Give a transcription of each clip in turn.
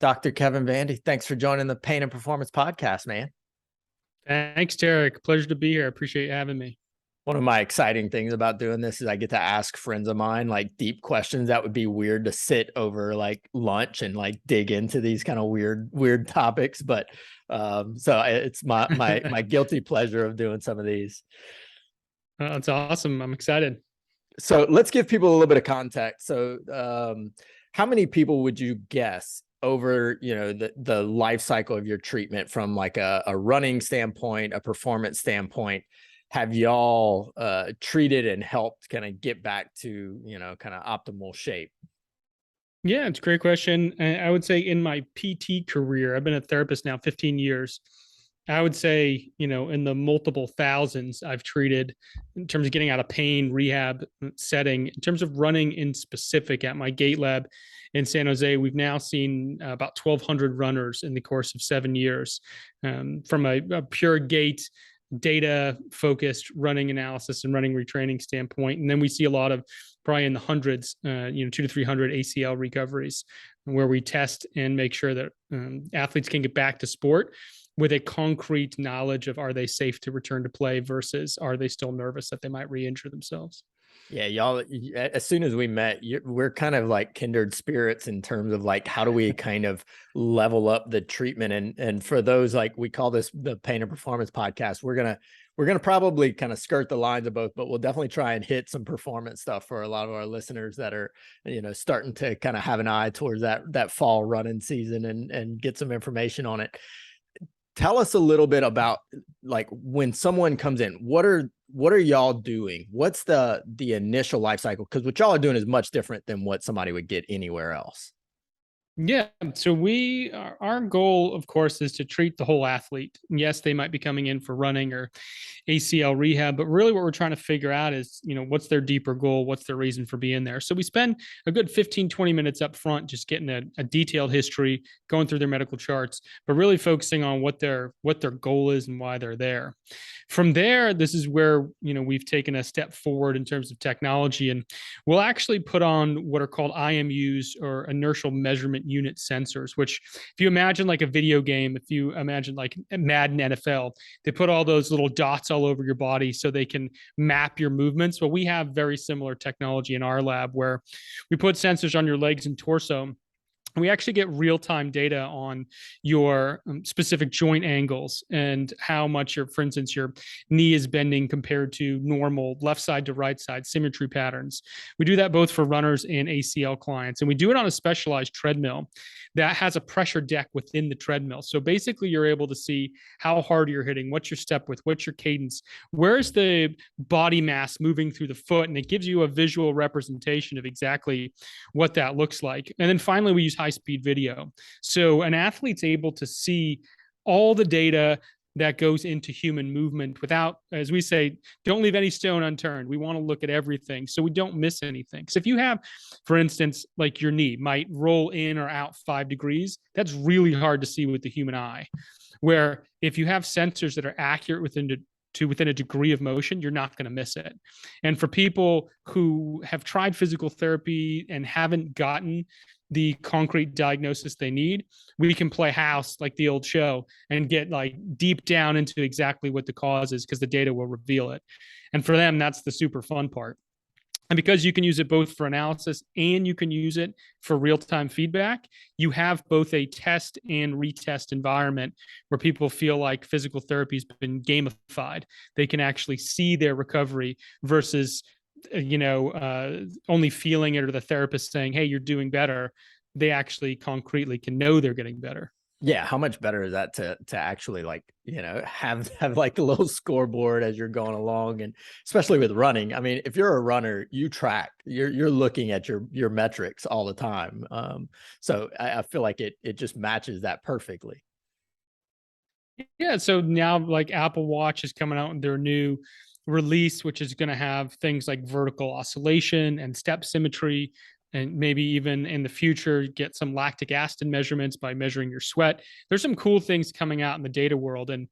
Dr. Kevin Vandi, thanks for joining the Pain and Performance podcast, man. Thanks, Derrick. Pleasure to be here. Appreciate you having me. One of my exciting things about doing this is I get to ask friends of mine like deep questions that would be weird to sit over like lunch and like dig into these kind of weird topics. But so it's my guilty pleasure of doing some of these. That's awesome. I'm excited. So let's give people a little bit of context. So how many people would you guess over, the life cycle of your treatment from like a running standpoint, a performance standpoint, have y'all treated and helped kind of get back to, kind of optimal shape? Yeah, it's a great question. I would say in my PT career, I've been a therapist now 15 years. I would say, in the multiple thousands I've treated in terms of getting out of pain, rehab setting. In terms of running in specific at my gait lab in San Jose, we've now seen about 1,200 runners in the course of 7 years, from a pure gait data focused running analysis and running retraining standpoint. And then we see a lot of probably in the hundreds, 200 to 300 ACL recoveries where we test and make sure that athletes can get back to sport with a concrete knowledge of, are they safe to return to play versus are they still nervous that they might re-injure themselves? Yeah, y'all, as soon as we met, we're kind of like kindred spirits in terms of like, how do we kind of level up the treatment? And for those, like, we call this the Pain and Performance podcast, we're going to probably kind of skirt the lines of both, but we'll definitely try and hit some performance stuff for a lot of our listeners that are, starting to kind of have an eye towards that fall running season and get some information on it. Tell us a little bit about like when someone comes in, what are y'all doing? What's the initial life cycle? Because what y'all are doing is much different than what somebody would get anywhere else. Yeah. So our goal, of course, is to treat the whole athlete. Yes, they might be coming in for running or ACL rehab, but really what we're trying to figure out is, what's their deeper goal? What's their reason for being there? So we spend a good 15, 20 minutes up front, just getting a detailed history, going through their medical charts, but really focusing on what their goal is and why they're there. From there, this is where, we've taken a step forward in terms of technology, and we'll actually put on what are called IMUs, or inertial measurement unit sensors, which if you imagine like a video game, if you imagine like Madden NFL, they put all those little dots all over your body so they can map your movements. Well, we have very similar technology in our lab where we put sensors on your legs and torso. We actually get real-time data on your specific joint angles and how much for instance, your knee is bending compared to normal left side to right side symmetry patterns. We do that both for runners and ACL clients, and we do it on a specialized treadmill that has a pressure deck within the treadmill. So basically, you're able to see how hard you're hitting, what's your step width, what's your cadence, where's the body mass moving through the foot, and it gives you a visual representation of exactly what that looks like. And then finally, we use high-speed video. So an athlete's able to see all the data that goes into human movement without, as we say, don't leave any stone unturned. We want to look at everything so we don't miss anything. So if you have, for instance, like your knee might roll in or out 5 degrees, that's really hard to see with the human eye. Where if you have sensors that are accurate within a degree of motion, you're not going to miss it. And for people who have tried physical therapy and haven't gotten the concrete diagnosis they need, we can play house like the old show and get like deep down into exactly what the cause is, because the data will reveal it. And for them, that's the super fun part. And because you can use it both for analysis and you can use it for real-time feedback, you have both a test and retest environment where people feel like physical therapy has been gamified. They can actually see their recovery versus only feeling it or the therapist saying, hey, you're doing better. They actually concretely can know they're getting better. Yeah, how much better is that to actually like, have like a little scoreboard as you're going along, and especially with running. I mean, if you're a runner, you track, you're looking at your metrics all the time. So I feel like it just matches that perfectly. Yeah, so now like Apple Watch is coming out with their new release, which is going to have things like vertical oscillation and step symmetry, and maybe even in the future get some lactic acid measurements by measuring your sweat. There's some cool things coming out in the data world. And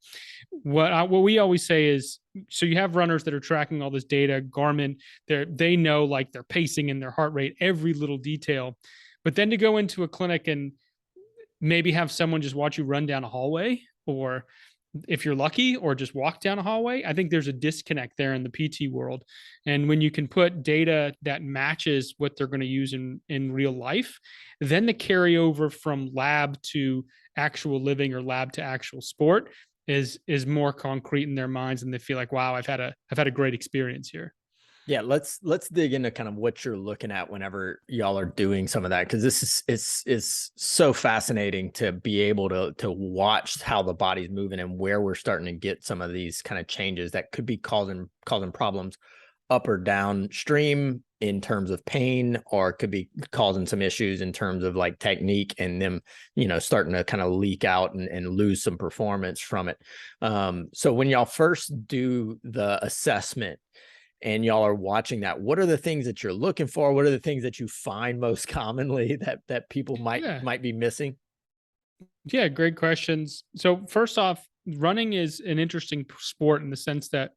what we always say is, so you have runners that are tracking all this data. Garmin, they know like their pacing and their heart rate, every little detail. But then to go into a clinic and maybe have someone just watch you run down a hallway, or if you're lucky, or just walk down a hallway. I think there's a disconnect there in the PT world. And when you can put data that matches what they're going to use in real life, then the carryover from lab to actual living or lab to actual sport is more concrete in their minds, and they feel like, wow, I've had a great experience here. Yeah, let's dig into kind of what you're looking at whenever y'all are doing some of that, because this is so fascinating to be able to watch how the body's moving and where we're starting to get some of these kind of changes that could be causing problems up or downstream in terms of pain, or could be causing some issues in terms of like technique and them, starting to kind of leak out and lose some performance from it. So when y'all first do the assessment and y'all are watching that, what are the things that you're looking for? What are the things that you find most commonly that people might be missing? Yeah, great questions. So first off, running is an interesting sport in the sense that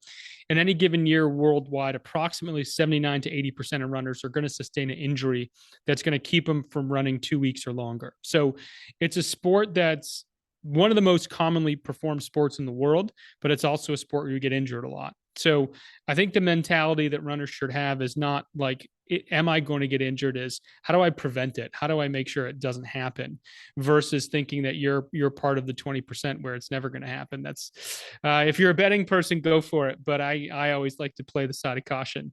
in any given year worldwide, approximately 79 to 80% of runners are going to sustain an injury that's going to keep them from running 2 weeks or longer. So it's a sport that's one of the most commonly performed sports in the world, but it's also a sport where you get injured a lot. So I think the mentality that runners should have is not like, am I going to get injured? Is how do I prevent it? How do I make sure it doesn't happen? Versus thinking that you're part of the 20% where it's never going to happen. That's if you're a betting person, go for it. But I always like to play the side of caution.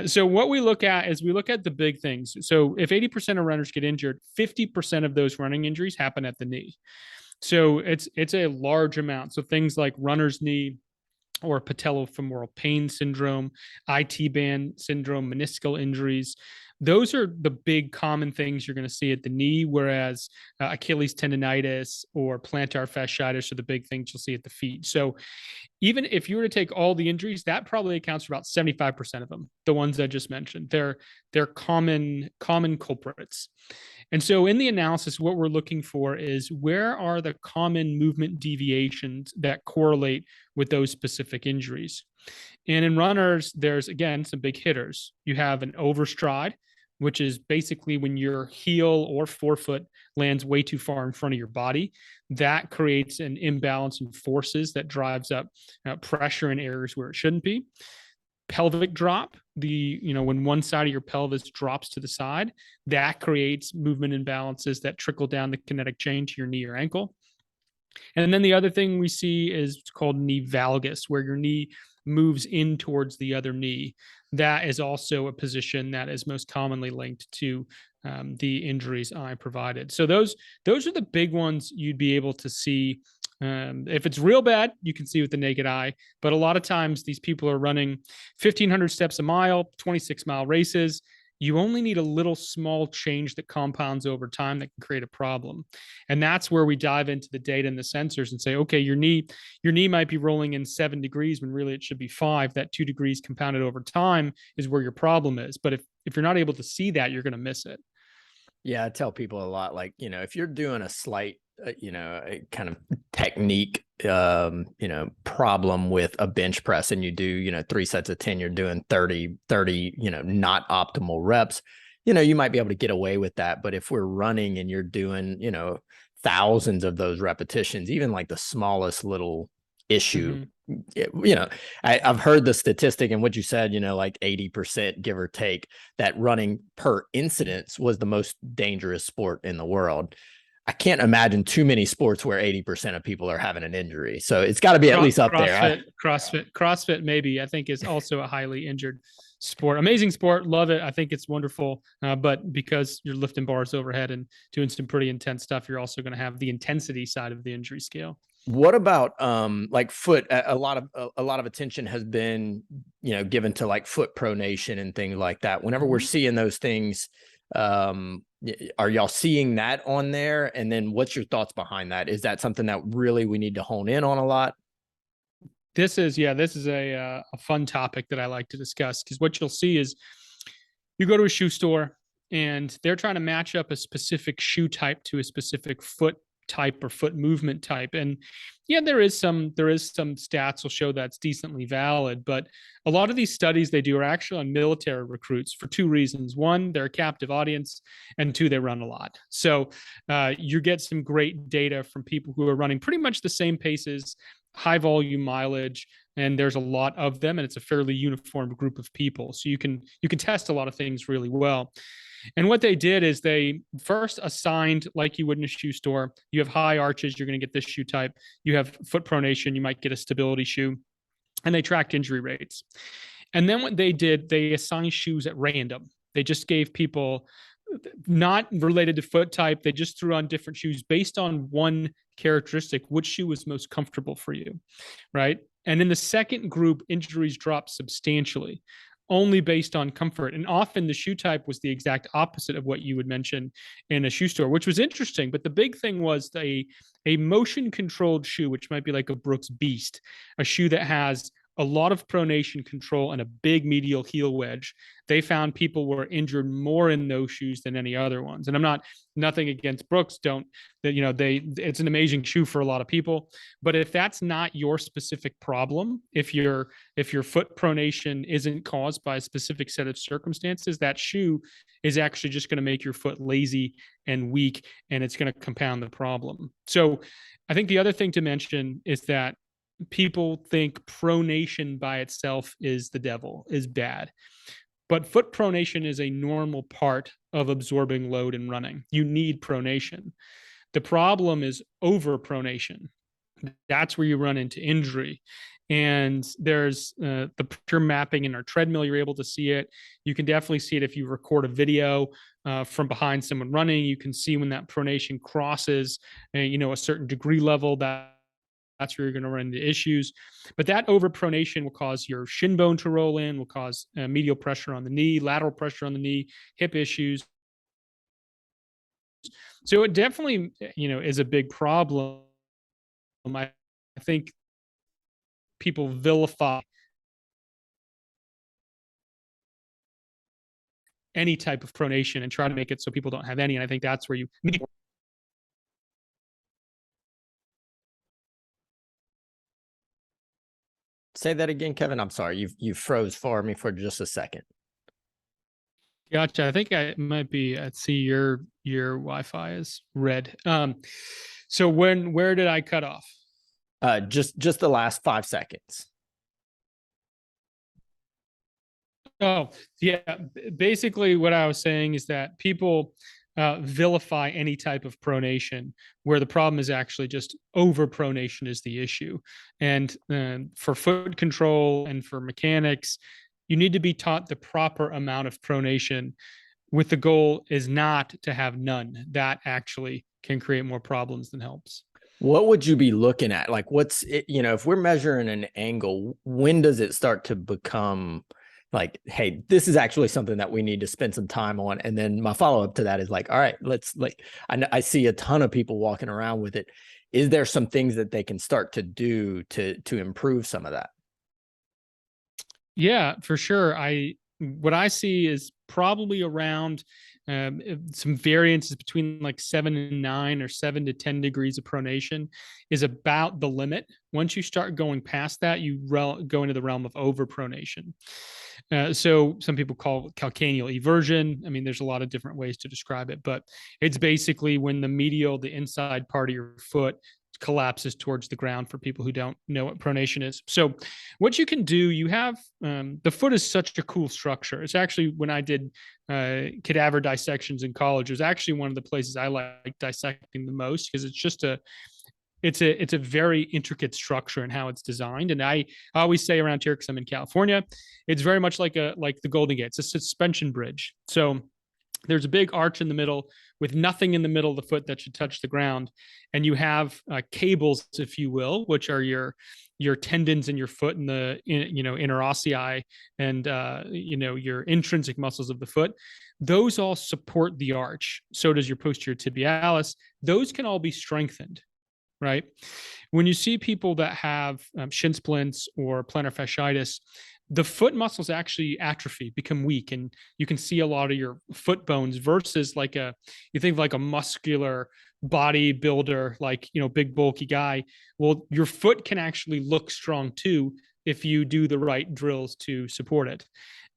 So what we look at is we look at the big things. So if 80% of runners get injured, 50% of those running injuries happen at the knee. So it's a large amount. So things like runner's knee, or patellofemoral pain syndrome, IT band syndrome, meniscal injuries. Those are the big common things you're going to see at the knee, whereas Achilles tendonitis or plantar fasciitis are the big things you'll see at the feet. So even if you were to take all the injuries, that probably accounts for about 75% of them, the ones I just mentioned. They're common culprits. And so in the analysis, what we're looking for is where are the common movement deviations that correlate with those specific injuries. And in runners, there's, again, some big hitters. You have an overstride, which is basically when your heel or forefoot lands way too far in front of your body. That creates an imbalance in forces that drives up pressure in areas where it shouldn't be. Pelvic drop, when one side of your pelvis drops to the side, that creates movement imbalances that trickle down the kinetic chain to your knee or ankle. And then the other thing we see is called knee valgus, where your knee moves in towards the other knee. That is also a position that is most commonly linked to the injuries I provided. So those are the big ones you'd be able to see. If it's real bad, you can see with the naked eye. But a lot of times these people are running 1,500 steps a mile, 26-mile races. You only need a little small change that compounds over time that can create a problem. And that's where we dive into the data and the sensors and say, okay, your knee might be rolling in 7 degrees when really it should be 5. That 2 degrees compounded over time is where your problem is. But if you're not able to see that, you're going to miss it. Yeah, I tell people a lot, like, if you're doing a slight, a kind of technique, problem with a bench press, and you do, 3 sets of 10, you're doing 30, not optimal reps, you might be able to get away with that. But if we're running and you're doing, thousands of those repetitions, even like the smallest little issue, I've heard the statistic and what you said, like 80%, give or take, that running per incidence was the most dangerous sport in the world. I can't imagine too many sports where 80% of people are having an injury. So it's got to be at least up there. CrossFit maybe, I think, is also a highly injured sport. Amazing sport. Love it. I think it's wonderful. But because you're lifting bars overhead and doing some pretty intense stuff, you're also going to have the intensity side of the injury scale. What about like foot? A lot of attention has been, given to like foot pronation and things like that. Whenever we're seeing those things, are y'all seeing that on there? And then what's your thoughts behind that? Is that something that really we need to hone in on a lot? This is a fun topic that I like to discuss, because what you'll see is you go to a shoe store and they're trying to match up a specific shoe type to a specific foot type or foot movement type. And yeah, there is some stats will show that's decently valid, but a lot of these studies they do are actually on military recruits for two reasons. One, they're a captive audience, and two, they run a lot. So you get some great data from people who are running pretty much the same paces, high volume mileage, and there's a lot of them, and it's a fairly uniform group of people. So you can test a lot of things really well. And what they did is they first assigned, like you would in a shoe store, you have high arches, you're going to get this shoe type. You have foot pronation, you might get a stability shoe. And they tracked injury rates. And then what they did, they assigned shoes at random. They just gave people not related to foot type. They just threw on different shoes based on one characteristic, which shoe was most comfortable for you, right? And in the second group, injuries dropped substantially, only based on comfort. And often the shoe type was the exact opposite of what you would mention in a shoe store, which was interesting. But the big thing was a motion controlled shoe, which might be like a Brooks Beast, a shoe that has a lot of pronation control and a big medial heel wedge. They found people were injured more in those shoes than any other ones. And nothing against Brooks, it's an amazing shoe for a lot of people. But if that's not your specific problem, if your foot pronation isn't caused by a specific set of circumstances, that shoe is actually just going to make your foot lazy and weak, and it's going to compound the problem. So I think the other thing to mention is that people think pronation by itself is the devil, is bad. But foot pronation is a normal part of absorbing load and running. You need pronation. The problem is overpronation. That's where you run into injury. And there's the pure mapping in our treadmill. You're able to see it. You can definitely see it if you record a video from behind someone running. You can see when that pronation crosses, a certain degree level, that's where you're going to run into issues. But that overpronation will cause your shin bone to roll in, will cause medial pressure on the knee, lateral pressure on the knee, hip issues. So it definitely, is a big problem. I think people vilify any type of pronation and try to make it so people don't have any. And I think that's where you need. Say that again, Kevin. I'm sorry. You froze for me for just a second. Gotcha. I think I might be. I see your Wi-Fi is red. So where did I cut off? Just the last 5 seconds. Oh, yeah. Basically, what I was saying is that people vilify any type of pronation, where the problem is actually just overpronation is the issue. And for foot control and for mechanics, you need to be taught the proper amount of pronation, with the goal is not to have none. That actually can create more problems than helps. What would you be looking at? Like, what's it, if we're measuring an angle, when does it start to become like, hey, this is actually something that we need to spend some time on? And then my follow-up to that is like, all right, I see a ton of people walking around with it. Is there some things that they can start to do to improve some of that? Yeah, for sure. What I see is probably around some variances between like 7 and 9 or 7 to 10 degrees of pronation is about the limit. Once you start going past that, you go into the realm of overpronation. So some people call it calcaneal eversion. I mean, there's a lot of different ways to describe it, but it's basically when the inside part of your foot collapses towards the ground, for people who don't know what pronation is. So what you can do, you have the foot is such a cool structure. It's actually, when I did cadaver dissections in college, it was actually one of the places I like dissecting the most, because it's a very intricate structure in how it's designed. And I always say around here, because I'm in California, it's very much like the Golden Gate. It's a suspension bridge. So there's a big arch in the middle with nothing in the middle of the foot that should touch the ground. And you have cables, if you will, which are your tendons in your foot and the interossei and your intrinsic muscles of the foot. Those all support the arch. So does your posterior tibialis. Those can all be strengthened, right? When you see people that have shin splints or plantar fasciitis, the foot muscles actually atrophy, become weak, and you can see a lot of your foot bones versus like you think of like a muscular bodybuilder, like, big bulky guy. Well, your foot can actually look strong too if you do the right drills to support it.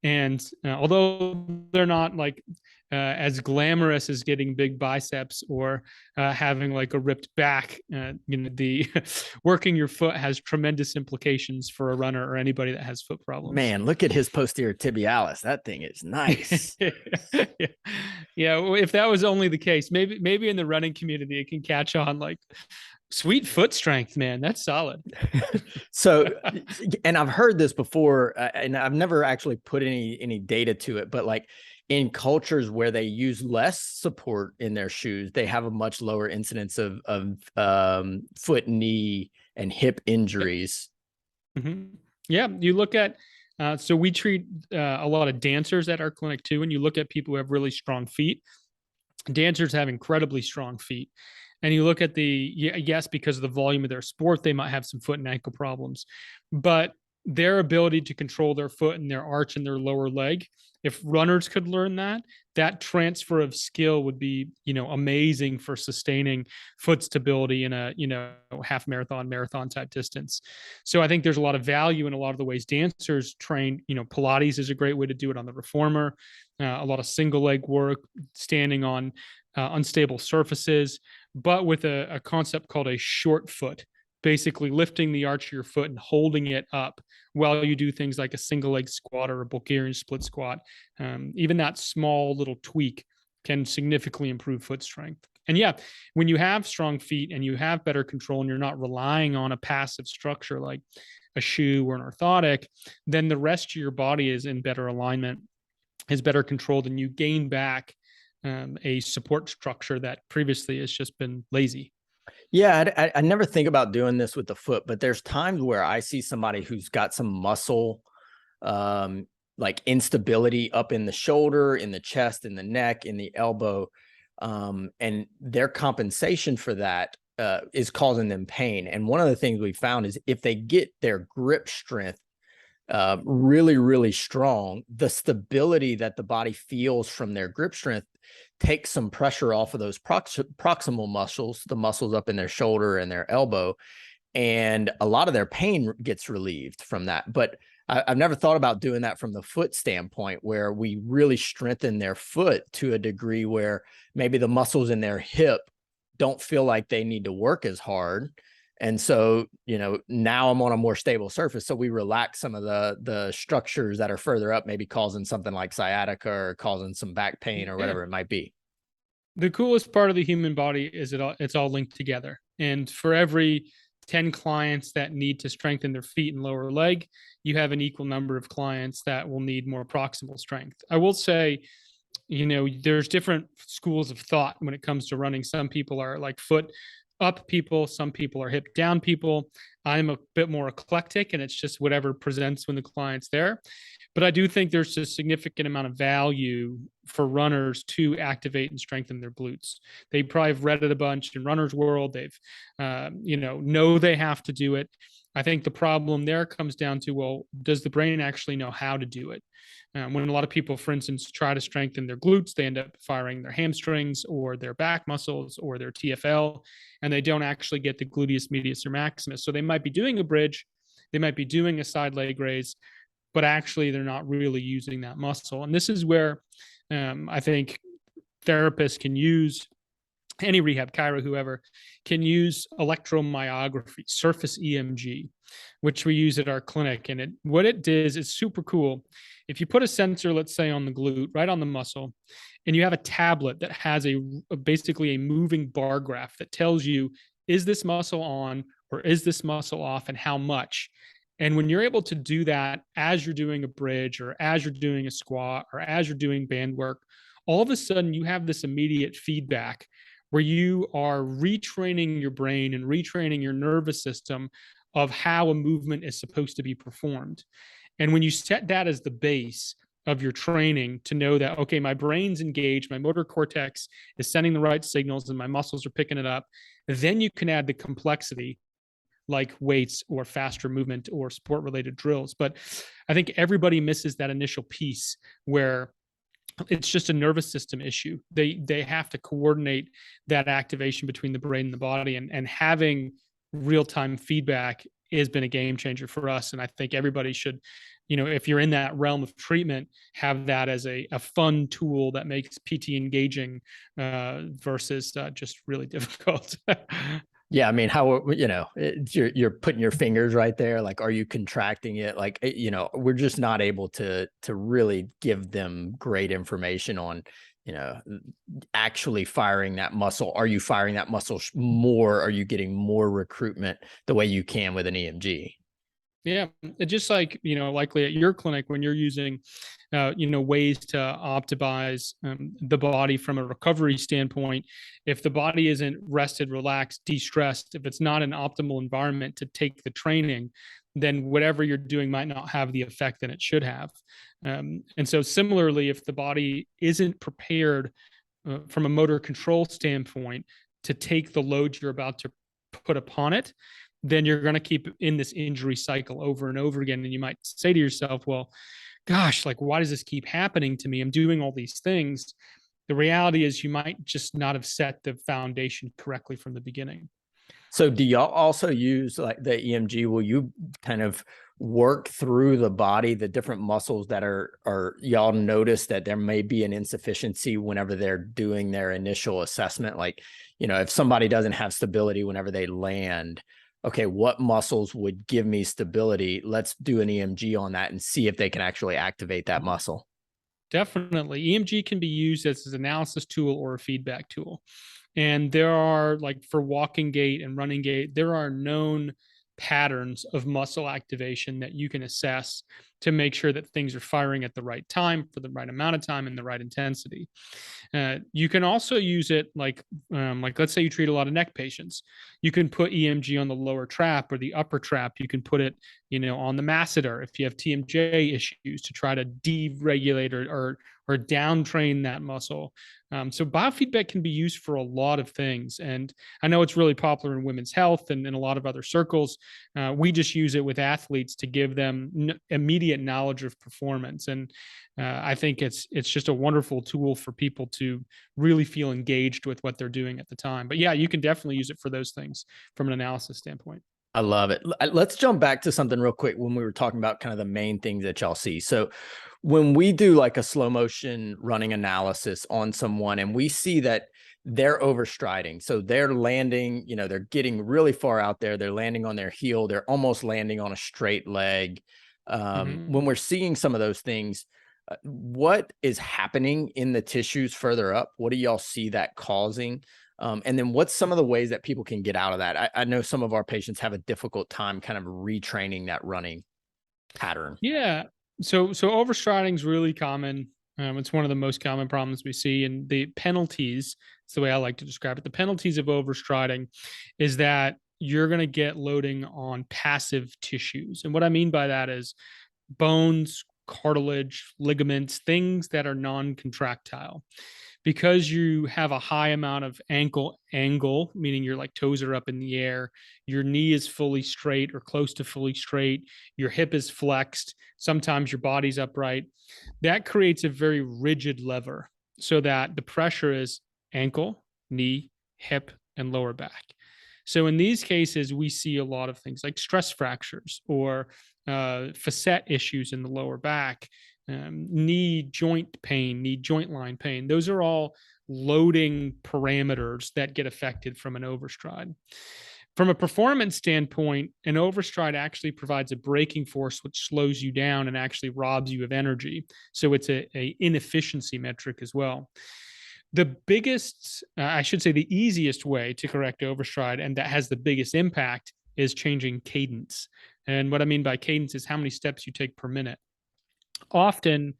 And although they're not like as glamorous as getting big biceps or having like a ripped back, the working your foot has tremendous implications for a runner or anybody that has foot problems. Man, look at his posterior tibialis. That thing is nice. Yeah, well, if that was only the case, maybe in the running community it can catch on, like, sweet foot strength, man. That's solid. So, and I've heard this before, and I've never actually put any data to it, but like in cultures where they use less support in their shoes, they have a much lower incidence of foot, knee, and hip injuries. Mm-hmm. Yeah, you look at so we treat a lot of dancers at our clinic too, and you look at people who have really strong feet. Dancers have incredibly strong feet. And you look at yes, because of the volume of their sport, they might have some foot and ankle problems, but their ability to control their foot and their arch and their lower leg, if runners could learn that transfer of skill would be, amazing for sustaining foot stability in a, half marathon type distance. So I think there's a lot of value in a lot of the ways dancers train. Pilates is a great way to do it on the reformer. A lot of single leg work, standing on unstable surfaces, but with a concept called a short foot, basically lifting the arch of your foot and holding it up while you do things like a single leg squat or a Bulgarian split squat. Even that small little tweak can significantly improve foot strength. And yeah, when you have strong feet and you have better control and you're not relying on a passive structure like a shoe or an orthotic, then the rest of your body is in better alignment, is better controlled, and you gain back a support structure that previously has just been lazy. Yeah, I never think about doing this with the foot, but there's times where I see somebody who's got some muscle, like instability up in the shoulder, in the chest, in the neck, in the elbow, and their compensation for that is causing them pain. And one of the things we found is if they get their grip strength really, really strong, the stability that the body feels from their grip strength takes some pressure off of those proximal muscles, the muscles up in their shoulder and their elbow, and a lot of their pain gets relieved from that. But I've never thought about doing that from the foot standpoint, where we really strengthen their foot to a degree where maybe the muscles in their hip don't feel like they need to work as hard. And so, now I'm on a more stable surface. So we relax some of the structures that are further up, maybe causing something like sciatica or causing some back pain or whatever it might be. The coolest part of the human body is it's all linked together. And for every 10 clients that need to strengthen their feet and lower leg, you have an equal number of clients that will need more proximal strength. I will say, there's different schools of thought when it comes to running. Some people are like foot up people, some people are hip down people. I'm a bit more eclectic, and it's just whatever presents when the client's there. But I do think there's a significant amount of value for runners to activate and strengthen their glutes. They probably have read it a bunch in Runner's World. They've, know they have to do it. I think the problem there comes down to, well, does the brain actually know how to do it? When a lot of people, for instance, try to strengthen their glutes, they end up firing their hamstrings or their back muscles or their TFL, and they don't actually get the gluteus medius or maximus. So they might be doing a bridge, they might be doing a side leg raise, but actually they're not really using that muscle. And this is where I think therapists can use, any rehab, chiro, whoever, can use electromyography, surface EMG, which we use at our clinic. And what it does is super cool. If you put a sensor, let's say on the glute, right on the muscle, and you have a tablet that has basically a moving bar graph that tells you, is this muscle on or is this muscle off, and how much? And when you're able to do that as you're doing a bridge or as you're doing a squat or as you're doing band work, all of a sudden you have this immediate feedback where you are retraining your brain and retraining your nervous system of how a movement is supposed to be performed. And when you set that as the base of your training, to know that, okay, my brain's engaged, my motor cortex is sending the right signals and my muscles are picking it up, then you can add the complexity like weights or faster movement or sport related drills. But I think everybody misses that initial piece where it's just a nervous system issue. They have to coordinate that activation between the brain and the body, and having real time feedback has been a game changer for us. And I think everybody should, if you're in that realm of treatment, have that as a fun tool that makes PT engaging versus just really difficult. Yeah, I mean, how, you're putting your fingers right there. Like, are you contracting it? Like, we're just not able to really give them great information on, actually firing that muscle. Are you firing that muscle more? Are you getting more recruitment the way you can with an EMG? Yeah, it's just like, likely at your clinic when you're using, ways to optimize the body from a recovery standpoint. If the body isn't rested, relaxed, de-stressed, if it's not an optimal environment to take the training, then whatever you're doing might not have the effect that it should have. And so similarly, if the body isn't prepared from a motor control standpoint to take the load you're about to put upon it, then you're going to keep in this injury cycle over and over again. And you might say to yourself, well, gosh, like, why does this keep happening to me? I'm doing all these things. The reality is you might just not have set the foundation correctly from the beginning. So do y'all also use like the EMG? Will you kind of work through the body, the different muscles that are y'all notice that there may be an insufficiency whenever they're doing their initial assessment? Like, if somebody doesn't have stability whenever they land, okay, what muscles would give me stability? Let's do an EMG on that and see if they can actually activate that muscle. Definitely. EMG can be used as an analysis tool or a feedback tool. And there are, like, for walking gait and running gait, there are known patterns of muscle activation that you can assess to make sure that things are firing at the right time for the right amount of time and the right intensity. You can also use it like let's say you treat a lot of neck patients. You can put EMG on the lower trap or the upper trap. You can put it, on the masseter if you have TMJ issues to try to deregulate or down train that muscle. So biofeedback can be used for a lot of things. And I know it's really popular in women's health and in a lot of other circles. We just use it with athletes to give them immediate knowledge of performance. And I think it's just a wonderful tool for people to really feel engaged with what they're doing at the time. But yeah, you can definitely use it for those things from an analysis standpoint. I love it. Let's jump back to something real quick when we were talking about kind of the main things that y'all see. So when we do like a slow motion running analysis on someone and we see that they're overstriding, so they're landing, they're getting really far out there, they're landing on their heel, they're almost landing on a straight leg. When we're seeing some of those things, what is happening in the tissues further up? What do y'all see that causing? And then what's some of the ways that people can get out of that? I know some of our patients have a difficult time kind of retraining that running pattern. Yeah. So overstriding is really common. It's one of the most common problems we see. And the penalties, it's the way I like to describe it. The penalties of overstriding is that you're going to get loading on passive tissues. And what I mean by that is bones, cartilage, ligaments, things that are non-contractile. Because you have a high amount of ankle angle, meaning your like toes are up in the air, your knee is fully straight or close to fully straight, your hip is flexed, sometimes your body's upright. That creates a very rigid lever so that the pressure is ankle, knee, hip, and lower back. So in these cases, we see a lot of things like stress fractures or facet issues in the lower back, knee joint pain, knee joint line pain. Those are all loading parameters that get affected from an overstride. From a performance standpoint, an overstride actually provides a braking force which slows you down and actually robs you of energy. So it's a inefficiency metric as well. The biggest, I should say the easiest way to correct overstride and that has the biggest impact is changing cadence. And what I mean by cadence is how many steps you take per minute. Often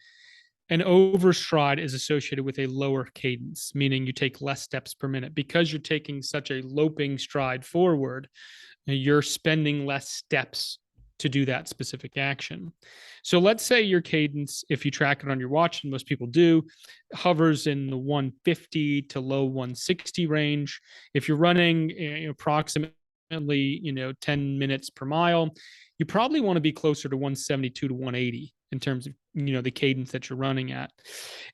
an overstride is associated with a lower cadence, meaning you take less steps per minute. Because you're taking such a loping stride forward, you're spending less steps to do that specific action. So let's say your cadence, if you track it on your watch, and most people do, hovers in the 150 to low 160 range. If you're running approximately 10 minutes per mile, you probably want to be closer to 172 to 180 in terms of, the cadence that you're running at.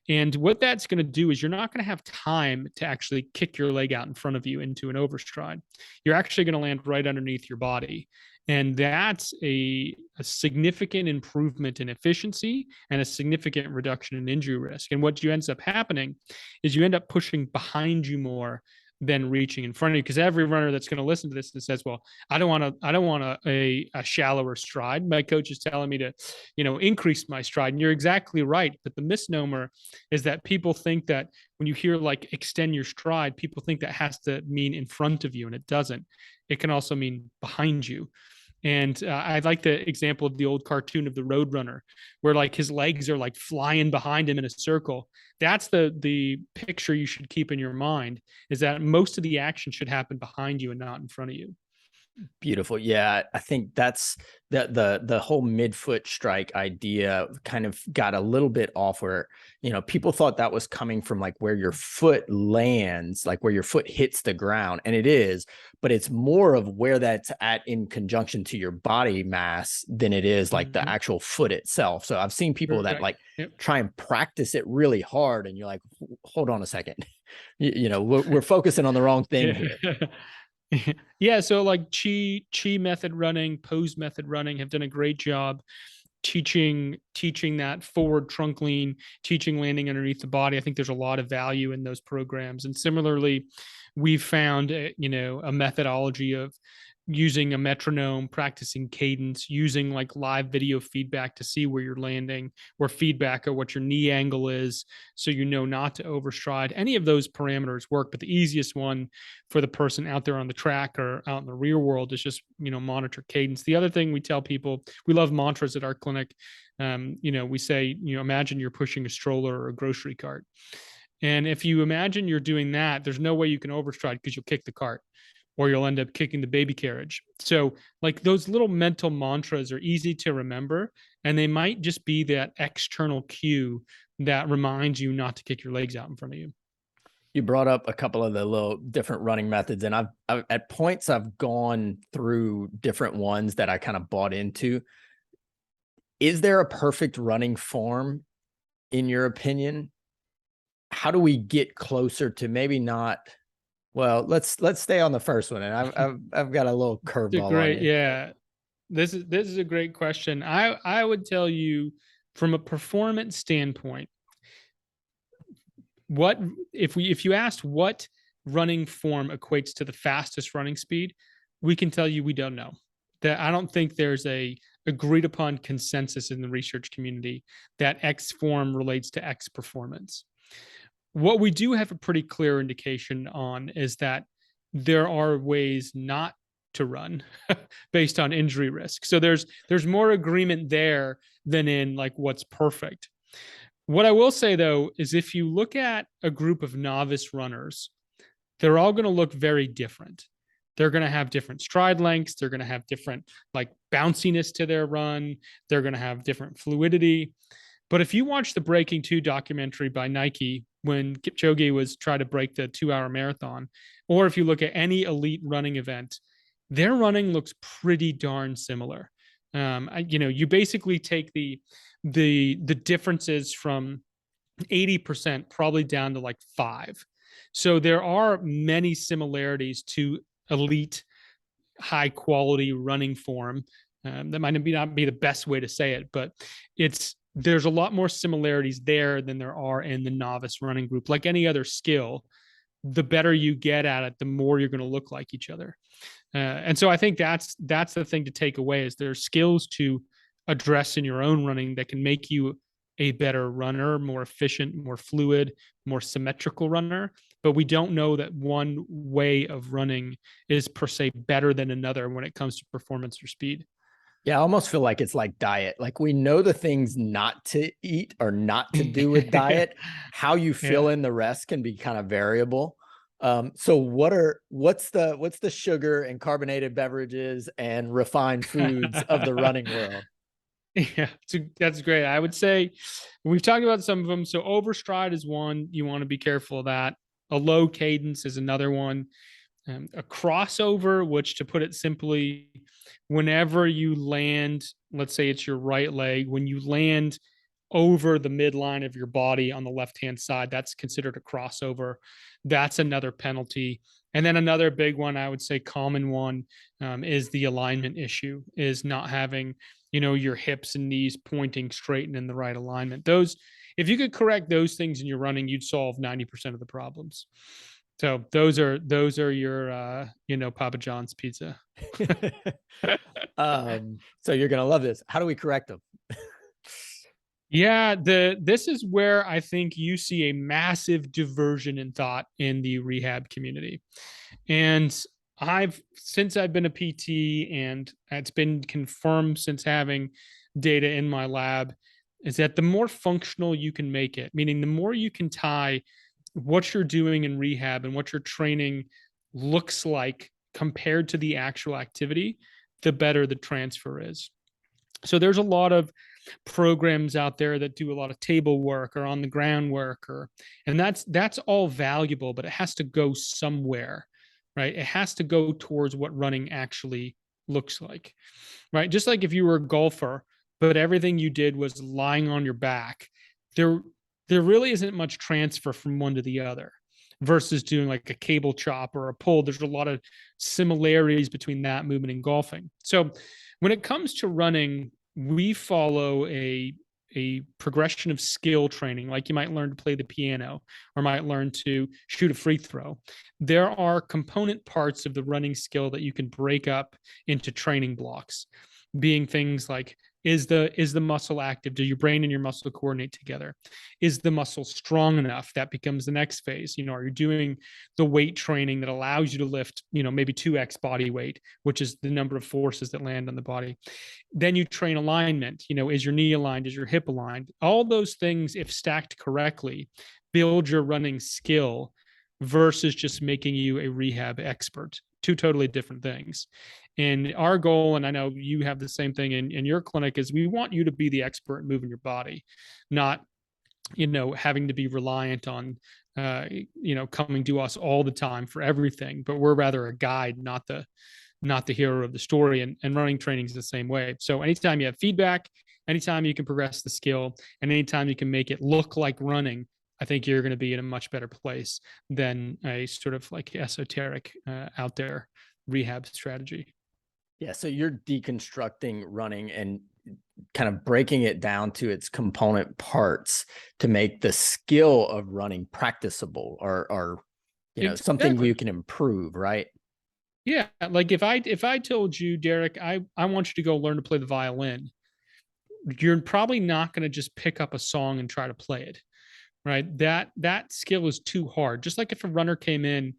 And what that's going to do is you're not going to have time to actually kick your leg out in front of you into an overstride. You're actually going to land right underneath your body. And that's a significant improvement in efficiency and a significant reduction in injury risk. And what ends up happening is you end up pushing behind you more than reaching in front of you, because every runner that's going to listen to this and says, well, I don't want a shallower stride. My coach is telling me to, increase my stride. And you're exactly right. But the misnomer is that people think that when you hear like extend your stride, people think that has to mean in front of you, and it doesn't. It can also mean behind you. And I like the example of the old cartoon of the Roadrunner, where like his legs are like flying behind him in a circle. That's the picture you should keep in your mind, is that most of the action should happen behind you and not in front of you. Beautiful. Yeah, I think that's the whole midfoot strike idea kind of got a little bit off where, people thought that was coming from like where your foot lands, like where your foot hits the ground. And it is, but it's more of where that's at in conjunction to your body mass than it is like the actual foot itself. So I've seen people that like try and practice it really hard, and you're like, hold on a second. We're focusing on the wrong thing here. Yeah, so like chi method running, pose method running have done a great job teaching that forward trunk lean, teaching landing underneath the body. I think there's a lot of value in those programs. And similarly, we've found a methodology of using a metronome, practicing cadence, using like live video feedback to see where you're landing, or feedback of what your knee angle is, so not to overstride. Any of those parameters work, but the easiest one for the person out there on the track or out in the real world is just monitor cadence. The other thing we tell people, we love mantras at our clinic. We say, imagine you're pushing a stroller or a grocery cart. And if you imagine you're doing that, there's no way you can overstride, because you'll kick the cart, or you'll end up kicking the baby carriage. So like those little mental mantras are easy to remember, and they might just be that external cue that reminds you not to kick your legs out in front of you. You brought up a couple of the little different running methods, and I've at points I've gone through different ones that I kind of bought into. Is there a perfect running form in your opinion? How do we get closer to maybe not? Well, let's stay on the first one, and I've got a little curveball on you. Yeah, this is a great question. I would tell you, from a performance standpoint, what if you asked what running form equates to the fastest running speed, we can tell you we don't know. That I don't think there's a agreed upon consensus in the research community that X form relates to X performance. What we do have a pretty clear indication on is that there are ways not to run based on injury risk. So there's more agreement there than in like what's perfect. What I will say though is, if you look at a group of novice runners, they're all going to look very different. They're going to have different stride lengths. They're going to have different like bounciness to their run. They're going to have different fluidity. But if you watch the Breaking 2 documentary by Nike, when Kipchoge was trying to break the 2-hour marathon, or if you look at any elite running event, their running looks pretty darn similar. You basically take the differences from 80% probably down to like 5. So there are many similarities to elite, high quality running form. That might not be the best way to say it, but there's a lot more similarities there than there are in the novice running group. Like any other skill, the better you get at it, the more you're going to look like each other. And so I think that's the thing to take away, is there's skills to address in your own running that can make you a better runner, more efficient, more fluid, more symmetrical runner. But we don't know that one way of running is per se better than another when it comes to performance or speed. Yeah, I almost feel like it's like diet. Like we know the things not to eat or not to do with diet. How you fill in the rest can be kind of variable. So what's the sugar and carbonated beverages and refined foods of the running world? Yeah, that's great. I would say we've talked about some of them. So overstride is one. You want to be careful of that. A low cadence is another one. a crossover, which, to put it simply, whenever you land, let's say it's your right leg, when you land over the midline of your body on the left-hand side, that's considered a crossover. That's another penalty. And then another big one, I would say common one, is the alignment issue, is not having, your hips and knees pointing straight and in the right alignment. Those, if you could correct those things in your running, you'd solve 90% of the problems. So those are your Papa John's pizza. So you're gonna love this. How do we correct them? Yeah, this is where I think you see a massive diversion in thought in the rehab community. And since I've been a PT, and it's been confirmed since having data in my lab, is that the more functional you can make it, meaning the more you can tie what you're doing in rehab and what your training looks like compared to the actual activity, the better the transfer is. So there's a lot of programs out there that do a lot of table work or on the ground work, and that's all valuable, but it has to go somewhere, right? It has to go towards what running actually looks like, right? Just like if you were a golfer, but everything you did was lying on your back, there really isn't much transfer from one to the other versus doing like a cable chop or a pull. There's a lot of similarities between that movement and golfing. So when it comes to running, we follow a progression of skill training, like you might learn to play the piano or might learn to shoot a free throw. There are component parts of the running skill that you can break up into training blocks, being things like, is the muscle active? Do your brain and your muscle coordinate together? Is the muscle strong enough? That becomes the next phase. Are you doing the weight training that allows you to lift, maybe 2x body weight, which is the number of forces that land on the body? Then you train alignment. Is your knee aligned? Is your hip aligned? All those things, if stacked correctly, build your running skill versus just making you a rehab expert. Two totally different things. And our goal, and I know you have the same thing in your clinic, is we want you to be the expert in moving your body, not, having to be reliant on, coming to us all the time for everything, but we're rather a guide, not the hero of the story. And running training is the same way. So anytime you have feedback, anytime you can progress the skill, and anytime you can make it look like running, I think you're going to be in a much better place than a sort of like esoteric out there rehab strategy. Yeah. So you're deconstructing running and kind of breaking it down to its component parts to make the skill of running practicable or something you can improve, right? Yeah. Like if I told you, Derrick, I want you to go learn to play the violin, you're probably not going to just pick up a song and try to play it, right? That skill is too hard. Just like if a runner came in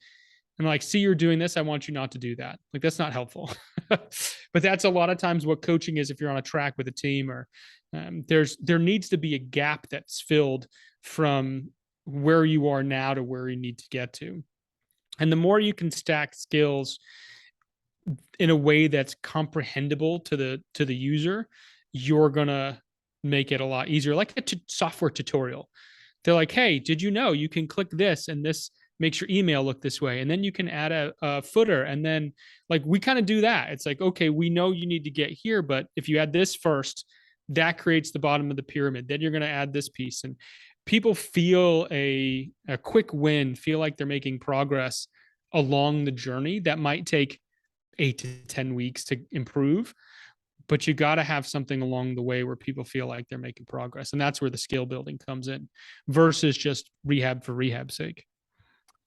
and like, see, you're doing this, I want you not to do that. Like, that's not helpful. But that's a lot of times what coaching is. If you're on a track with a team, or there needs to be a gap that's filled from where you are now to where you need to get to. And the more you can stack skills in a way that's comprehensible to the user, you're gonna make it a lot easier. Like a software tutorial. They're like, hey, did you know you can click this and this makes your email look this way? And then you can add a footer. And then like, we kind of do that. It's like, okay, we know you need to get here, but if you add this first, that creates the bottom of the pyramid. Then you're going to add this piece. And people feel a quick win, feel like they're making progress along the journey that might take 8 to 10 weeks to improve. But you got to have something along the way where people feel like they're making progress. And that's where the skill building comes in versus just rehab for rehab's sake.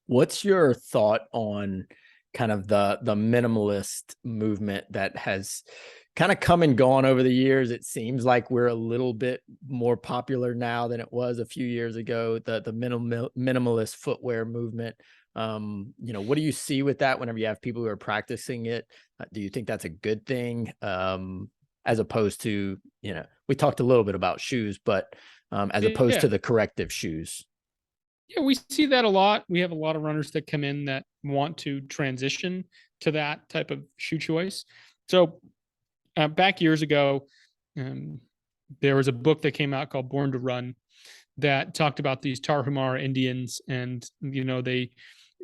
What's your thought on kind of the minimalist movement that has kind of come and gone over the years? It seems like we're a little bit more popular now than it was a few years ago, the minimalist footwear movement. What do you see with that whenever you have people who are practicing it? Do you think that's a good thing? As opposed to, we talked a little bit about shoes, but as opposed to the corrective shoes. Yeah, we see that a lot. We have a lot of runners that come in that want to transition to that type of shoe choice. So back years ago, there was a book that came out called Born to Run that talked about these Tarahumara Indians, and they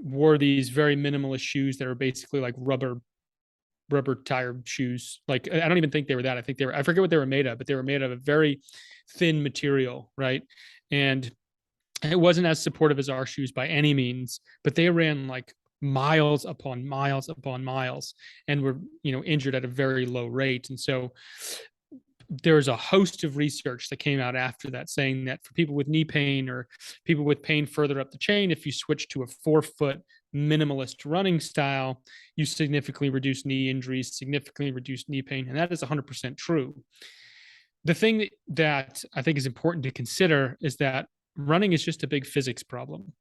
wore these very minimalist shoes that are basically like rubber tire shoes. Like, I don't even think they were that. I think they were, I forget what they were made of, but they were made of a very thin material, right? And it wasn't as supportive as our shoes by any means, but they ran like miles upon miles upon miles and were, injured at a very low rate. And so there's a host of research that came out after that saying that for people with knee pain or people with pain further up the chain, if you switch to a 4-foot minimalist running style, you significantly reduce knee injuries, significantly reduce knee pain. And that is 100% true. The thing that I think is important to consider is that running is just a big physics problem.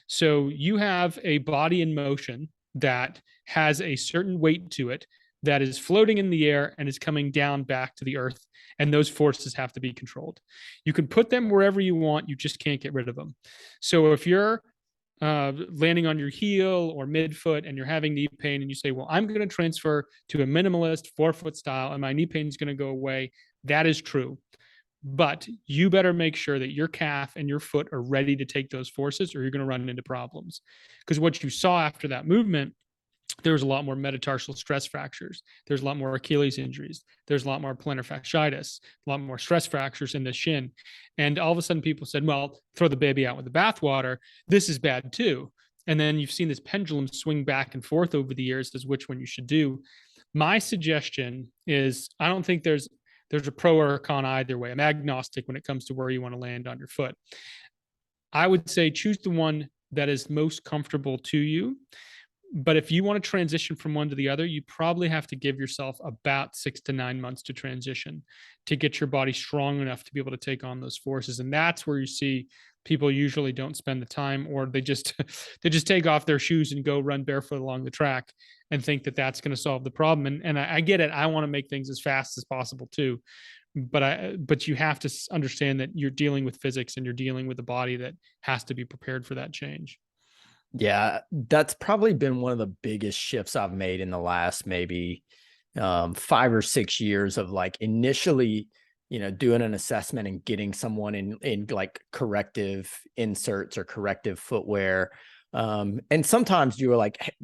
So you have a body in motion that has a certain weight to it that is floating in the air and is coming down back to the earth. And those forces have to be controlled. You can put them wherever you want. You just can't get rid of them. So if you're landing on your heel or midfoot and you're having knee pain and you say, well, I'm going to transfer to a minimalist 4-foot style and my knee pain is going to go away. That is true. But you better make sure that your calf and your foot are ready to take those forces or you're going to run into problems. Because what you saw after that movement, there was a lot more metatarsal stress fractures. There's a lot more Achilles injuries. There's a lot more plantar fasciitis, a lot more stress fractures in the shin. And all of a sudden people said, well, throw the baby out with the bathwater. This is bad too. And then you've seen this pendulum swing back and forth over the years as which one you should do. My suggestion is I don't think there's a pro or a con either way. I'm agnostic when it comes to where you want to land on your foot. I would say choose the one that is most comfortable to you. But if you want to transition from one to the other, you probably have to give yourself about 6 to 9 months to transition to get your body strong enough to be able to take on those forces. And that's where you see people usually don't spend the time, or they just take off their shoes and go run barefoot along the track and think that that's going to solve the problem. And I get it. I want to make things as fast as possible too. But you have to understand that you're dealing with physics and you're dealing with a body that has to be prepared for that change. Yeah, that's probably been one of the biggest shifts I've made in the last maybe 5 or 6 years of like initially, doing an assessment and getting someone in like corrective inserts or corrective footwear. And sometimes you were like,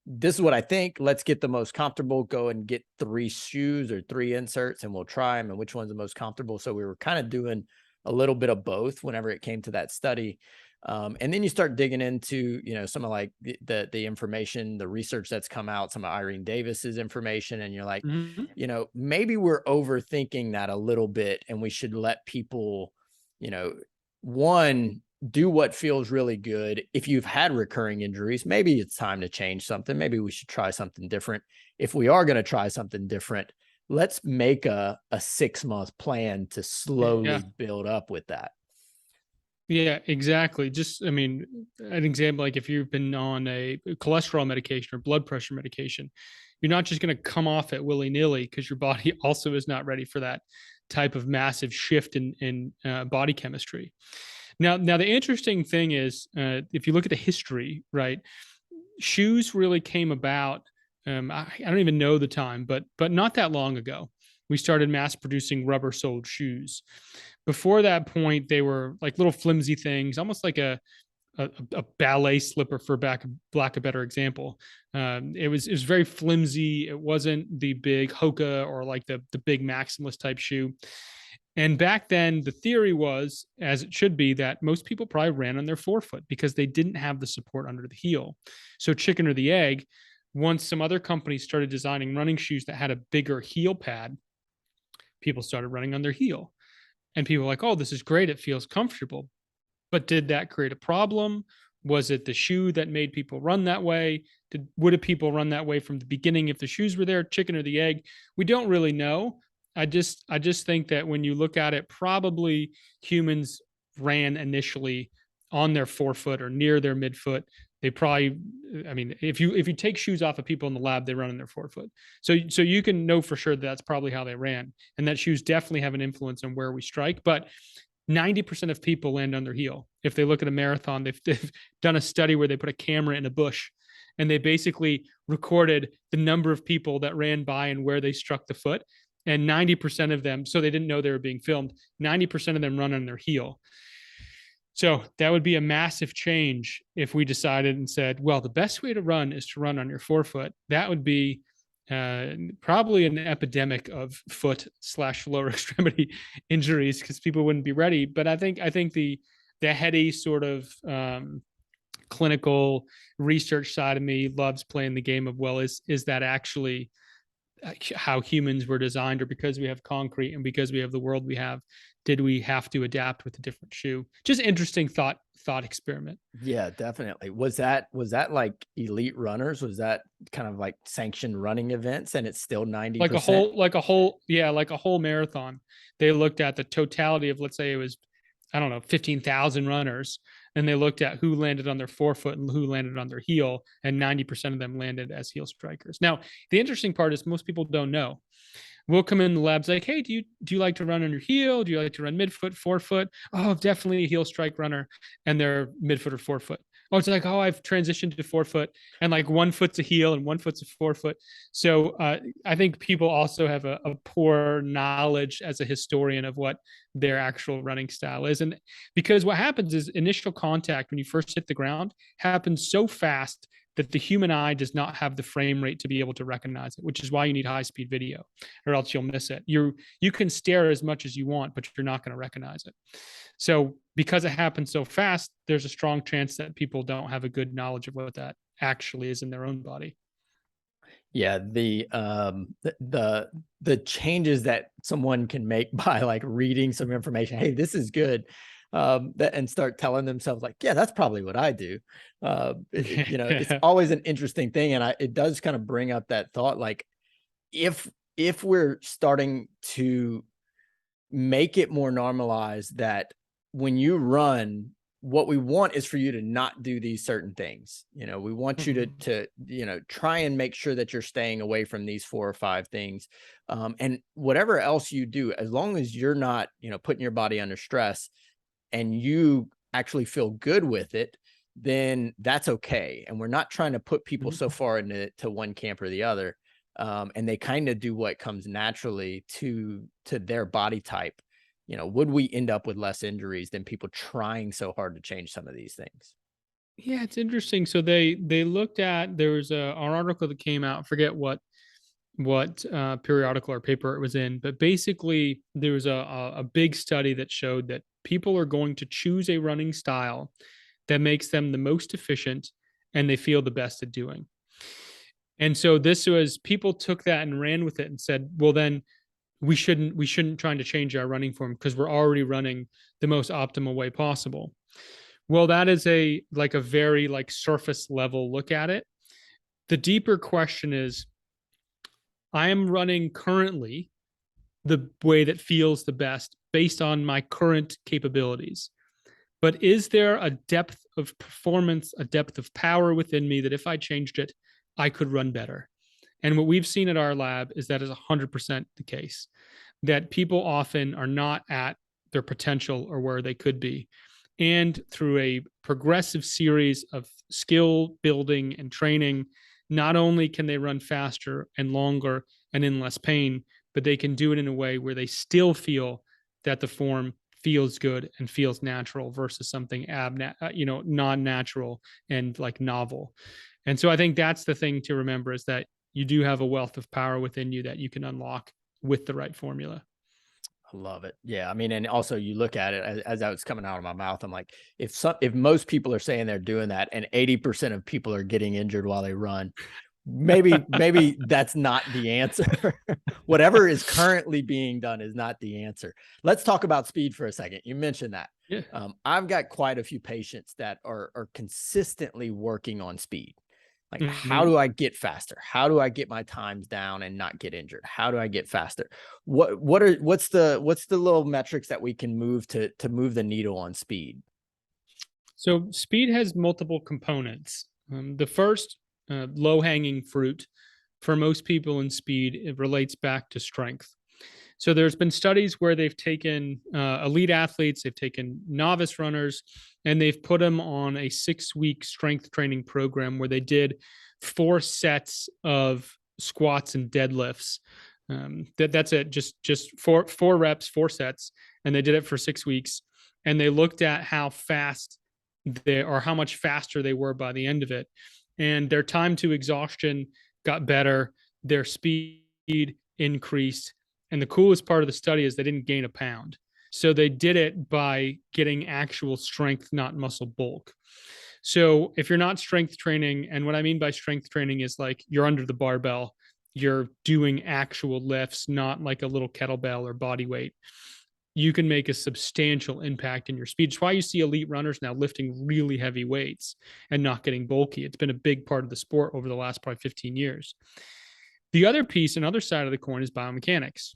this is what I think. Let's get the most comfortable, go and get 3 shoes or 3 inserts and we'll try them and which one's the most comfortable. So we were kind of doing a little bit of both whenever it came to that study. And then you start digging into, some of like the information, the research that's come out, some of Irene Davis's information. And you're like, maybe we're overthinking that a little bit and we should let people, one, do what feels really good. If you've had recurring injuries, maybe it's time to change something. Maybe we should try something different. If we are going to try something different, let's make a 6-month plan to slowly build up with that. Yeah, exactly. Just, an example, like if you've been on a cholesterol medication or blood pressure medication, you're not just going to come off it willy-nilly because your body also is not ready for that type of massive shift in body chemistry. Now, the interesting thing is, if you look at the history, right, shoes really came about. I don't even know the time, but not that long ago, we started mass producing rubber-soled shoes. Before that point, they were like little flimsy things, almost like a ballet slipper, for lack of better example. It was very flimsy. It wasn't the big Hoka or like the big maximalist type shoe. And back then, the theory was, as it should be, that most people probably ran on their forefoot because they didn't have the support under the heel. So chicken or the egg, once some other companies started designing running shoes that had a bigger heel pad, people started running on their heel. And people were like, oh, this is great. It feels comfortable. But did that create a problem? Was it the shoe that made people run that way? Would people run that way from the beginning if the shoes were there? Chicken or the egg? We don't really know. I just think that when you look at it, probably humans ran initially on their forefoot or near their midfoot. They probably, if you take shoes off of people in the lab, they run on their forefoot. So you can know for sure that's probably how they ran, and that shoes definitely have an influence on where we strike. But 90% of people land on their heel. If they look at a marathon, they've done a study where they put a camera in a bush, and they basically recorded the number of people that ran by and where they struck the foot. And 90% of them, so they didn't know they were being filmed, 90% of them run on their heel. So that would be a massive change if we decided and said, well, the best way to run is to run on your forefoot. That would be probably an epidemic of foot/lower extremity injuries because people wouldn't be ready. But I think the heady sort of clinical research side of me loves playing the game of, well, is that actually how humans were designed, or because we have concrete and because we have the world we have, did we have to adapt with a different shoe? Just interesting thought experiment. Yeah, definitely. Was that like elite runners? Was that kind of like sanctioned running events and it's still 90%? Like a whole marathon. They looked at the totality of, let's say it was, I don't know, 15,000 runners, and they looked at who landed on their forefoot and who landed on their heel, and 90% of them landed as heel strikers. Now, the interesting part is most people don't know. We'll come in the labs like, hey, do you like to run on your heel? Do you like to run midfoot, forefoot? Oh, definitely a heel strike runner, and they're midfoot or forefoot. Oh, it's like, oh, I've transitioned to forefoot, and like one foot's a heel and one foot's a forefoot. So I think people also have a poor knowledge as a historian of what their actual running style is. And because what happens is initial contact when you first hit the ground happens so fast that the human eye does not have the frame rate to be able to recognize it, which is why you need high speed video, or else you'll miss it. You can stare as much as you want, but you're not going to recognize it. So because it happens so fast, there's a strong chance that people don't have a good knowledge of what that actually is in their own body. Yeah, the changes that someone can make by like reading some information. Hey, this is good. And start telling themselves like, yeah, that's probably what I do. It's always an interesting thing. And it does kind of bring up that thought, like if we're starting to make it more normalized that when you run, what we want is for you to not do these certain things. We want you to try and make sure that you're staying away from these 4 or 5 things. And whatever else you do, as long as you're not, putting your body under stress and you actually feel good with it, then that's okay. And we're not trying to put people so far into one camp or the other. And they kind of do what comes naturally to their body type. Would we end up with less injuries than people trying so hard to change some of these things? Yeah, it's interesting. So they looked at, there was an article that came out, I forget what periodical or paper it was in, but basically there was a big study that showed that people are going to choose a running style that makes them the most efficient and they feel the best at doing. And so this was, people took that and ran with it and said, well, then we shouldn't try to change our running form because we're already running the most optimal way possible. Well, that is a very surface level look at it. The deeper question is, I am running currently the way that feels the best based on my current capabilities. But is there a depth of performance, a depth of power within me that if I changed it, I could run better? And what we've seen at our lab is that is 100% the case, that people often are not at their potential or where they could be. And through a progressive series of skill building and training, not only can they run faster and longer and in less pain, but they can do it in a way where they still feel that the form feels good and feels natural versus something non-natural and like novel. And so I think that's the thing to remember, is that you do have a wealth of power within you that you can unlock with the right formula. I love it. Yeah. I mean, and also you look at it as I was coming out of my mouth, I'm like, if most people are saying they're doing that and 80% of people are getting injured while they run, maybe that's not the answer. Whatever is currently being done is not the answer. Let's talk about speed for a second. You mentioned that. Yeah. I've got quite a few patients that are consistently working on speed. Like, how do I get faster? How do I get my times down and not get injured? How do I get faster? What's the little metrics that we can move to move the needle on speed? So speed has multiple components. The first, low-hanging fruit for most people in speed, it relates back to strength. So there's been studies where they've taken elite athletes, they've taken novice runners, and they've put them on a 6-week strength training program where they did 4 sets of squats and deadlifts. That's it, just four reps, 4 sets, and they did it for 6 weeks. and they looked at how fast or how much faster they were by the end of it. And their time to exhaustion got better, their speed increased. And the coolest part of the study is they didn't gain a pound. So they did it by getting actual strength, not muscle bulk. So if you're not strength training, and what I mean by strength training is like you're under the barbell, you're doing actual lifts, not like a little kettlebell or body weight, you can make a substantial impact in your speed. It's why you see elite runners now lifting really heavy weights and not getting bulky. It's been a big part of the sport over the last probably 15 years. The other piece, another side of the coin, is biomechanics.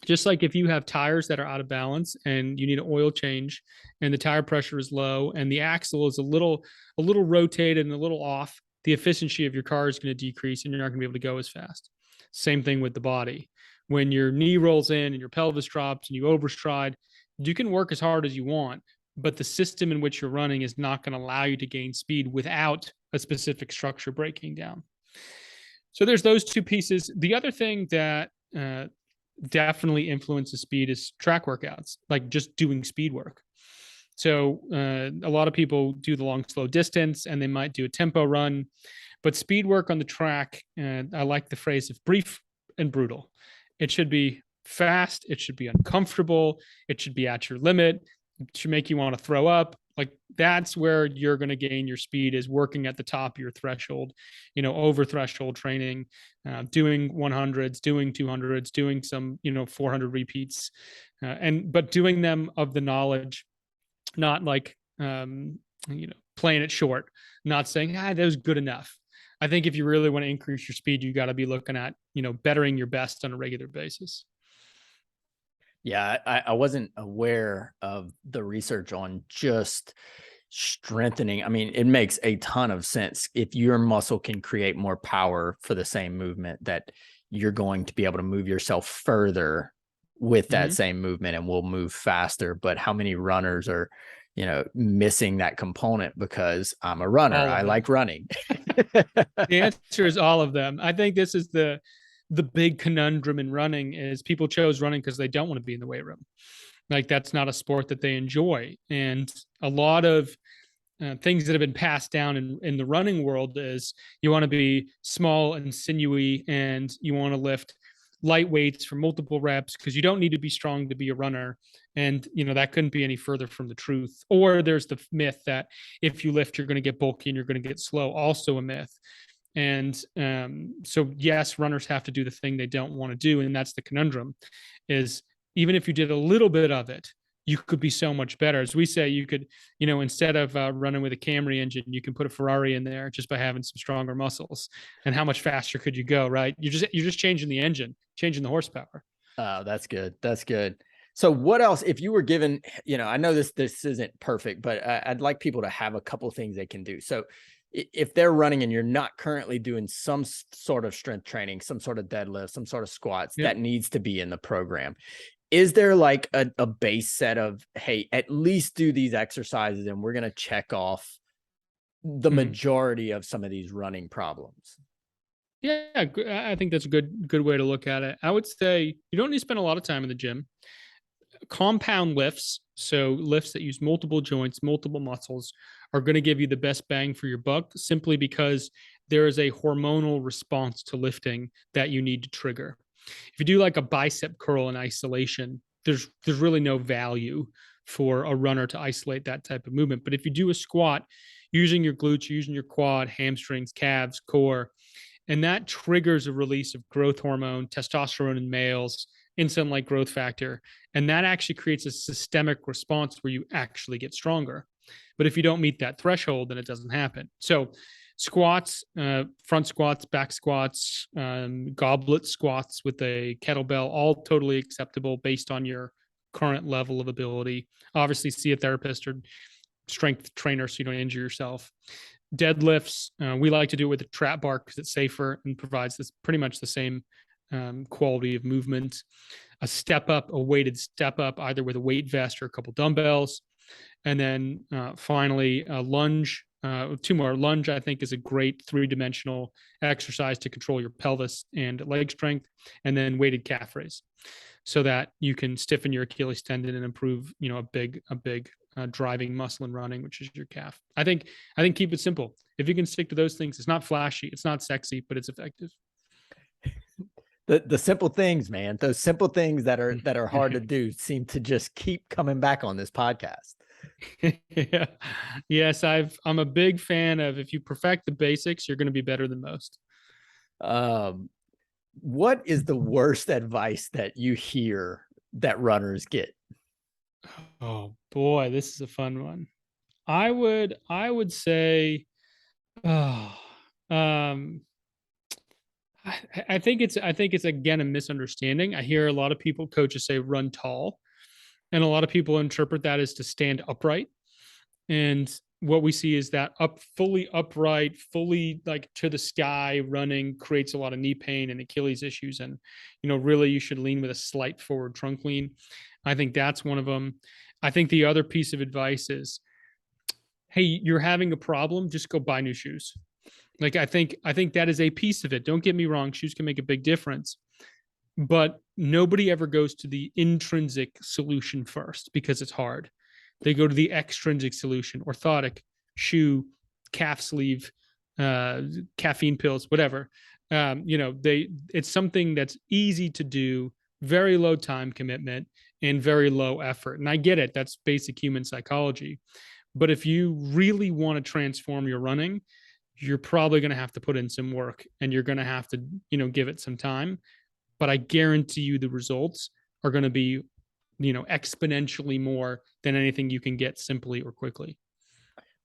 Just like if you have tires that are out of balance and you need an oil change and the tire pressure is low and the axle is a little rotated and a little off, the efficiency of your car is going to decrease and you're not going to be able to go as fast. Same thing with the body. When your knee rolls in and your pelvis drops and you overstride, you can work as hard as you want, but the system in which you're running is not going to allow you to gain speed without a specific structure breaking down. So there's those two pieces. The other thing that definitely influences speed is track workouts, like just doing speed work. So a lot of people do the long, slow distance and they might do a tempo run, but speed work on the track, I like the phrase of brief and brutal. It should be fast. It should be uncomfortable. It should be at your limit. It should make you want to throw up. Like that's where you're going to gain your speed, is working at the top of your threshold, over threshold training, doing 100s, doing 200s, doing some, 400 repeats, but doing them of the knowledge, not like, playing it short, not saying, that was good enough. I think if you really want to increase your speed, you got to be looking at, bettering your best on a regular basis. Yeah, I wasn't aware of the research on just strengthening. I mean, it makes a ton of sense. If your muscle can create more power for the same movement, that you're going to be able to move yourself further with that same movement and will move faster. But how many runners are, missing that component because I'm a runner. I like running. The answer is all of them. I think this is the big conundrum in running is people chose running because they don't want to be in the weight room. Like that's not a sport that they enjoy. And a lot of things that have been passed down in the running world is you want to be small and sinewy and you want to lift light weights for multiple reps because you don't need to be strong to be a runner. And, that couldn't be any further from the truth. Or there's the myth that if you lift, you're going to get bulky and you're going to get slow, also a myth. And so, yes, runners have to do the thing they don't want to do. And that's the conundrum, is even if you did a little bit of it, you could be so much better. As we say, you could, instead of running with a Camry engine, you can put a Ferrari in there just by having some stronger muscles. And how much faster could you go, right? You're just changing the engine, changing the horsepower. Oh, that's good. That's good. So what else, if you were given, I know this isn't perfect, but I'd like people to have a couple of things they can do. So if they're running and you're not currently doing some sort of strength training, some sort of deadlift, some sort of squats, that needs to be in the program. Is there like a base set of, hey, at least do these exercises and we're going to check off the majority of some of these running problems? Yeah, I think that's a good way to look at it. I would say you don't need to spend a lot of time in the gym. Compound lifts, so lifts that use multiple joints, multiple muscles, are going to give you the best bang for your buck, simply because there is a hormonal response to lifting that you need to trigger. If you do like a bicep curl in isolation, there's really no value for a runner to isolate that type of movement. But if you do a squat using your glutes, using your quad, hamstrings, calves, core, and that triggers a release of growth hormone, testosterone in males, insulin-like growth factor, and that actually creates a systemic response where you actually get stronger. But if you don't meet that threshold, then it doesn't happen. So squats, front squats, back squats, goblet squats with a kettlebell, all totally acceptable based on your current level of ability. Obviously, see a therapist or strength trainer so you don't injure yourself. Deadlifts, we like to do it with a trap bar because it's safer and provides this pretty much the same quality of movement. A step up, a weighted step up, either with a weight vest or a couple dumbbells. And then finally, a lunge. Two more. Lunge, I think, is a great 3-dimensional exercise to control your pelvis and leg strength. And then weighted calf raise. so that you can stiffen your Achilles tendon and improve, a big driving muscle in running, which is your calf. I think keep it simple. If you can stick to those things, it's not flashy, it's not sexy, but it's effective. The simple things, man, those simple things that are hard to do seem to just keep coming back on this podcast. Yeah. Yes, I'm a big fan of, if you perfect the basics, you're going to be better than most. What is the worst advice that you hear that runners get? Oh boy, this is a fun one. I would say, oh, um, I think it's again a misunderstanding. I hear a lot of coaches say run tall, and a lot of people interpret that as to stand upright. And what we see is that fully upright, fully like to the sky running creates a lot of knee pain and Achilles issues. And, really you should lean with a slight forward trunk lean. I think that's one of them. I think the other piece of advice is, hey, you're having a problem, just go buy new shoes. Like I think that is a piece of it. Don't get me wrong, shoes can make a big difference, but nobody ever goes to the intrinsic solution first because it's hard. They go to the extrinsic solution: orthotic, shoe, calf sleeve, caffeine pills, whatever. It's something that's easy to do, very low time commitment, and very low effort. And I get it, that's basic human psychology. But if you really want to transform your running, you're probably going to have to put in some work, and you're going to have to, give it some time. But I guarantee you the results are going to be, exponentially more than anything you can get simply or quickly.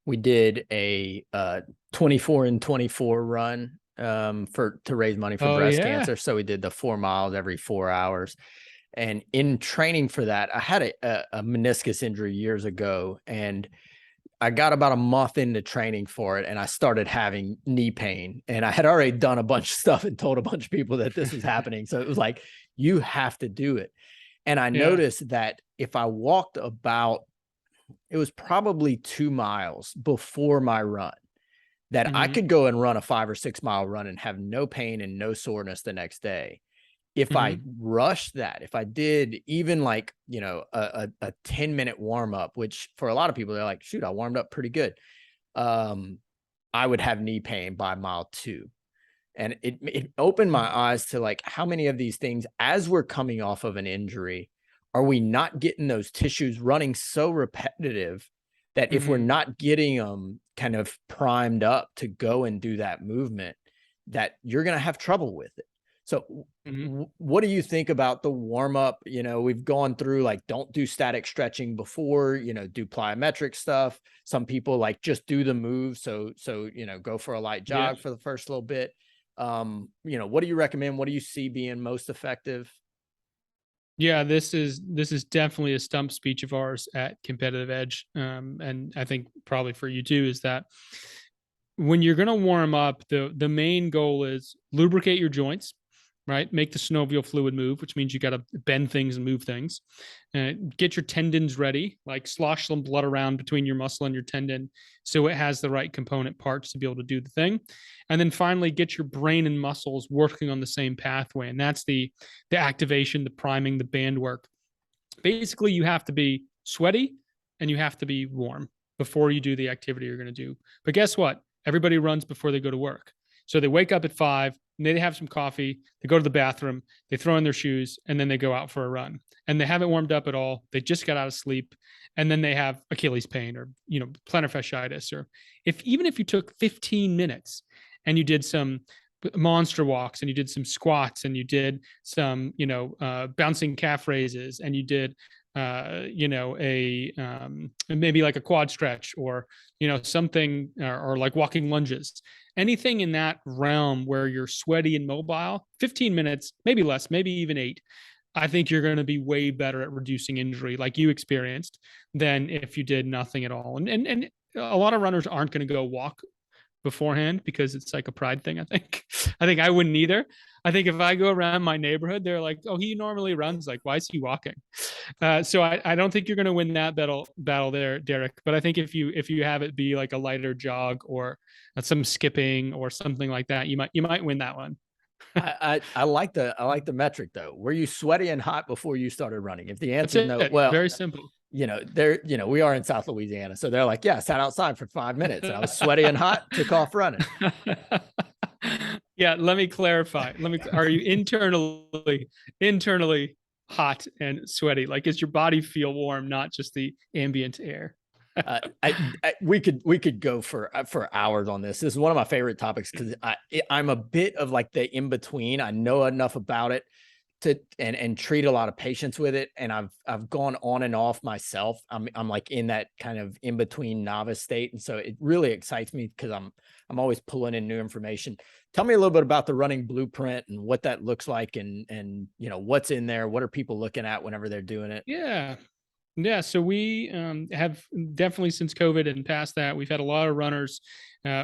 We did a 24 and 24 run to raise money for breast cancer. So we did the 4 miles every 4 hours. And in training for that, I had a meniscus injury years ago, and I got about a month into training for it, and I started having knee pain. And I had already done a bunch of stuff and told a bunch of people that this was happening. So it was like, you have to do it. And I noticed that if I walked it was probably 2 miles before my run, that I could go and run a 5 or 6 mile run and have no pain and no soreness the next day. If I rushed that, if I did even like, a 10-minute warm up, which for a lot of people, they're like, shoot, I warmed up pretty good. I would have knee pain by mile 2. And it opened my eyes to like how many of these things, as we're coming off of an injury, are we not getting those tissues running so repetitive that if we're not getting them kind of primed up to go and do that movement, that you're going to have trouble with it. So what do you think about the warm up? We've gone through like, don't do static stretching before, do plyometric stuff. Some people like just do the move. So, go for a light jog for the first little bit. What do you recommend? What do you see being most effective? Yeah, this is definitely a stump speech of ours at Competitive Edge. And I think probably for you too, is that when you're going to warm up, the main goal is lubricate your joints, right? Make the synovial fluid move, which means you got to bend things and move things. Get your tendons ready, like slosh some blood around between your muscle and your tendon so it has the right component parts to be able to do the thing. And then finally, get your brain and muscles working on the same pathway. And that's the activation, the priming, the band work. Basically, you have to be sweaty and you have to be warm before you do the activity you're going to do. But guess what? Everybody runs before they go to work. So they wake up at 5, and they have some coffee, they go to the bathroom, they throw in their shoes, and then they go out for a run. And they haven't warmed up at all. They just got out of sleep, and then they have Achilles pain or, plantar fasciitis. Or even if you took 15 minutes and you did some monster walks and you did some squats and you did some, bouncing calf raises and you did maybe like a quad stretch or, something or like walking lunges, anything in that realm where you're sweaty and mobile, 15 minutes, maybe less, maybe even 8. I think you're going to be way better at reducing injury like you experienced than if you did nothing at all. And a lot of runners aren't going to go walk beforehand because it's like a pride thing. I think I wouldn't either. I think if I go around my neighborhood, they're like, oh, he normally runs, like, why is he walking? So I don't think you're going to win that battle there, Derrick. But I think if you have it be like a lighter jog or some skipping or something like that, you might win that one. I like the metric though. Were you sweaty and hot before you started running? If the That's answer is no, it. well, Very simple. we are in South Louisiana. So they're like, yeah, I sat outside for 5 minutes and I was sweaty and hot, took off running. Yeah, let me clarify. Are you internally hot and sweaty? Like, does your body feel warm, not just the ambient air? We could go for hours on this. This is one of my favorite topics because I'm a bit of like the in between. I know enough about it to and treat a lot of patients with it, and I've gone on and off myself. I'm like in that kind of in between novice state, and so it really excites me because I'm always pulling in new information. Tell me a little bit about the running blueprint and what that looks like, and what's in there. What are people looking at whenever they're doing it? Yeah. Yeah, so we have definitely since COVID and past that, we've had a lot of runners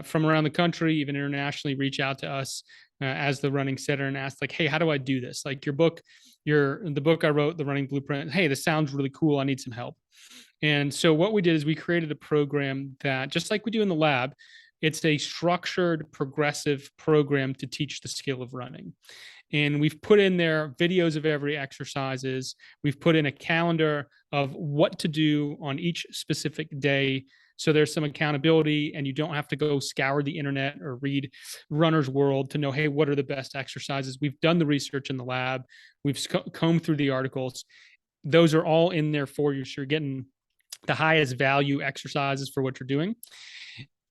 from around the country, even internationally, reach out to us as the running center and ask, like, "Hey, how do I do this? Like the book I wrote, the Running Blueprint. Hey, this sounds really cool. I need some help." And so what we did is we created a program that, just like we do in the lab, it's a structured, progressive program to teach the skill of running. And we've put in there videos of every exercises. We've put in a calendar of what to do on each specific day. So there's some accountability, and you don't have to go scour the internet or read Runner's World to know, hey, what are the best exercises? We've done the research in the lab. We've combed through the articles. Those are all in there for you. So you're getting the highest value exercises for what you're doing.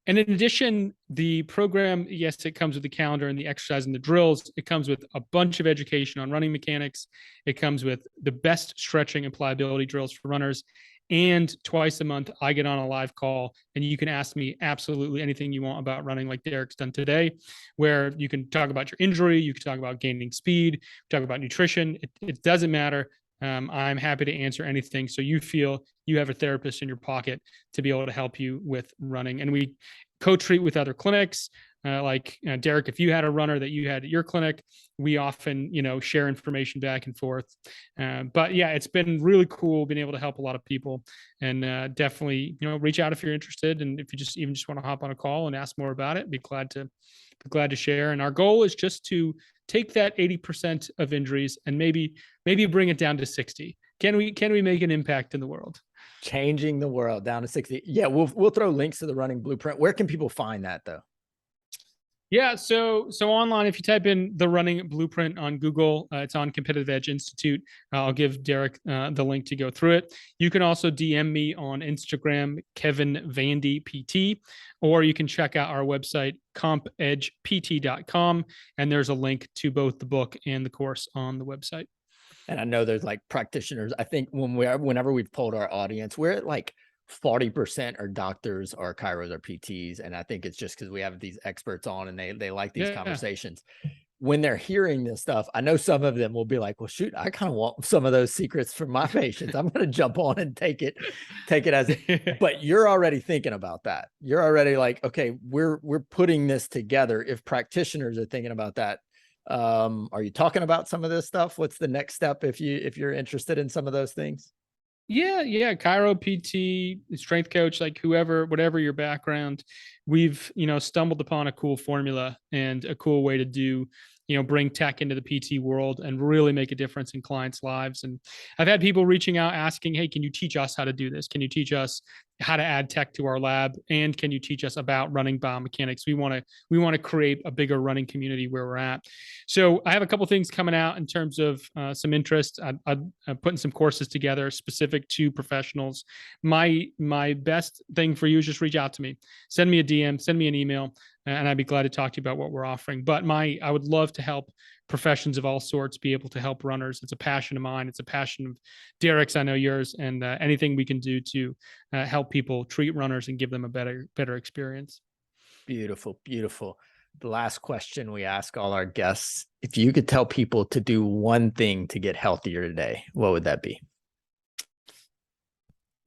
And in addition, the program, yes, it comes with the calendar and the exercise and the drills. It comes with a bunch of education on running mechanics. It comes with the best stretching and pliability drills for runners. And twice a month, I get on a live call and you can ask me absolutely anything you want about running, like Derrick's done today, where you can talk about your injury, you can talk about gaining speed, talk about nutrition. It doesn't matter. I'm happy to answer anything. So you feel you have a therapist in your pocket to be able to help you with running. And we co-treat with other clinics. Derrick, if you had a runner that you had at your clinic, we often, share information back and forth. But yeah, it's been really cool being able to help a lot of people, and definitely, reach out if you're interested. And if you just want to hop on a call and ask more about it, be glad to share. And our goal is just to take that 80% of injuries and maybe bring it down to 60. Can we make an impact in the world? Changing the world down to 60. Yeah, we'll throw links to the Running Blueprint. Where can people find that though? Yeah, so online, if you type in the Running Blueprint on Google, it's on Competitive Edge Institute. I'll give Derrick the link to go through it. You can also DM me on Instagram, Kevin Vandi PT, or you can check out our website, compedgept.com, and there's a link to both the book and the course on the website. And I know there's like practitioners. I think whenever we've polled our audience, we're at like 40% are doctors or chiros or PTs. And I think it's just because we have these experts on and they like these conversations. When they're hearing this stuff, I know some of them will be like, well, shoot, I kind of want some of those secrets for my patients. I'm going to jump on and take it as it. But you're already thinking about that. You're already like, okay, we're putting this together. If practitioners are thinking about that, are you talking about some of this stuff? What's the next step if you're interested in some of those things? Yeah. Chiro, PT, strength coach, like whatever your background, we've, stumbled upon a cool formula and a cool way to do, bring tech into the PT world and really make a difference in clients' lives. And I've had people reaching out asking, hey, can you teach us how to do this? Can you teach us how to add tech to our lab? And can you teach us about running biomechanics? We want to create a bigger running community where we're at. So I have a couple things coming out in terms of some interest. I'm putting some courses together specific to professionals. My best thing for you is just reach out to me, send me a DM, send me an email, and I'd be glad to talk to you about what we're offering. But I would love to help professions of all sorts be able to help runners. It's a passion of mine. It's a passion of Derrick's. I know yours. And anything we can do to help people treat runners and give them a better experience. Beautiful, beautiful. The last question we ask all our guests: if you could tell people to do one thing to get healthier today, what would that be?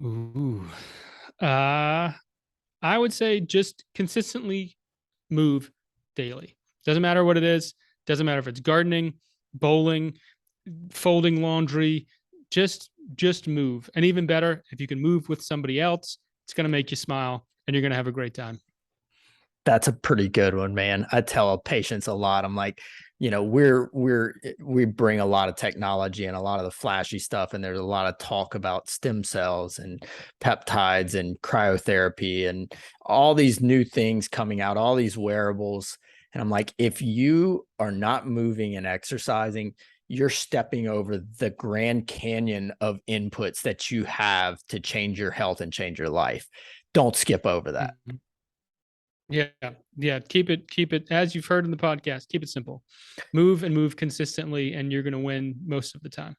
Ooh, I would say just consistently move daily. Doesn't matter what it is. Doesn't matter if it's gardening, bowling, folding laundry, just move. And even better, if you can move with somebody else, it's going to make you smile and you're going to have a great time. That's a pretty good one, man. I tell patients a lot. I'm like, we bring a lot of technology and a lot of the flashy stuff, and there's a lot of talk about stem cells and peptides and cryotherapy and all these new things coming out, all these wearables. And I'm like, if you are not moving and exercising, you're stepping over the Grand Canyon of inputs that you have to change your health and change your life. Don't skip over that. Mhm. Yeah. Yeah. Keep it, as you've heard in the podcast, keep it simple. Move and move consistently, and you're going to win most of the time.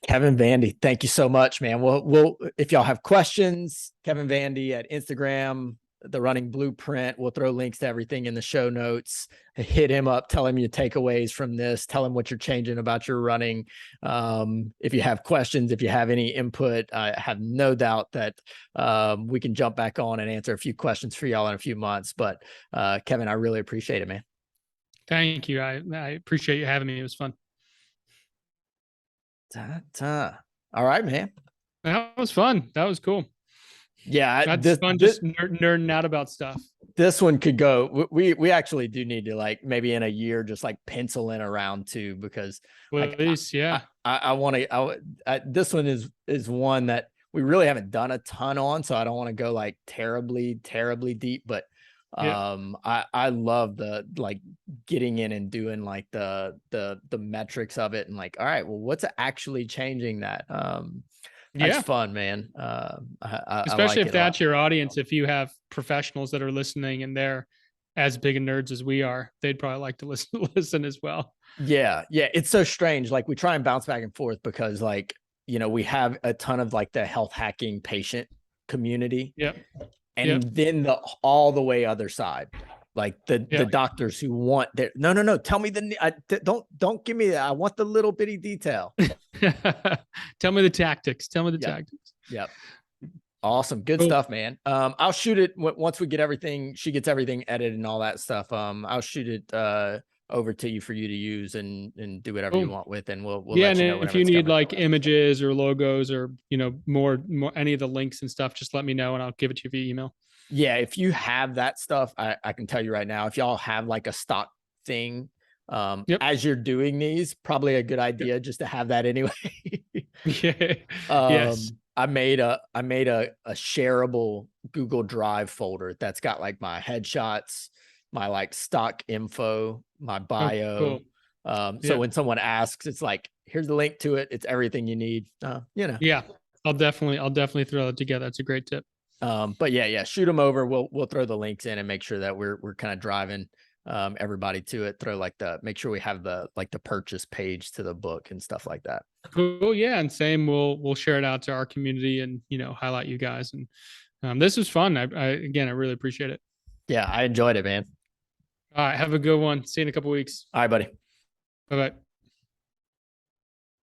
Kevin Vandi, thank you so much, man. We'll if y'all have questions, Kevin Vandi at Instagram, the Running Blueprint. We'll throw links to everything in the show notes. Hit him up, tell him your takeaways from this, tell him what you're changing about your running. If you have questions, if you have any input, I have no doubt that we can jump back on and answer a few questions for y'all in a few months. But Kevin, I really appreciate it, man. Thank you. I appreciate you having me. It was fun. All right, man. That was fun. That was cool. Yeah, That's fun. Just nerding out about stuff. This one could go. We actually do need to, like, maybe in a year, just like pencil in around 2, because like, yeah, I want to. This one is one that we really haven't done a ton on, so I don't want to go like terribly deep. But I love the, like, getting in and doing like the metrics of it, and like, all right, well, what's actually changing that? That's fun, man. Especially like if that's your audience. If you have professionals that are listening and they're as big of nerds as we are, they'd probably like to listen as well. Yeah. It's so strange. Like, we try and bounce back and forth because, like, we have a ton of like the health hacking patient community. And then all the way other side, like the doctors who want their, no, tell me don't give me that. I want the little bitty detail. Tell me the tactics. Tactics. Yep. Awesome. Good stuff, man. I'll shoot it once we get everything. She gets everything edited and all that stuff. I'll shoot it over to you for you to use and do whatever you want with, and we'll let you know if you need like images or logos or more any of the links and stuff, just let me know and I'll give it to you via email. Yeah, if you have that stuff, I can tell you right now, if y'all have like a stock thing, as you're doing these, probably a good idea just to have that anyway. Yes. I made a shareable Google Drive folder that's got like my headshots, my like stock info, my bio. So when someone asks, it's like, here's the link to it. It's everything you need. Yeah, I'll definitely throw it together. That's a great tip. But yeah, shoot them over. We'll throw the links in and make sure that we're kind of driving everybody to it. Make sure we have the purchase page to the book and stuff like that. Cool. Yeah, and same. We'll share it out to our community and highlight you guys. And this was fun. I really appreciate it. Yeah, I enjoyed it, man. All right, have a good one. See you in a couple weeks. All right, buddy. Bye-bye.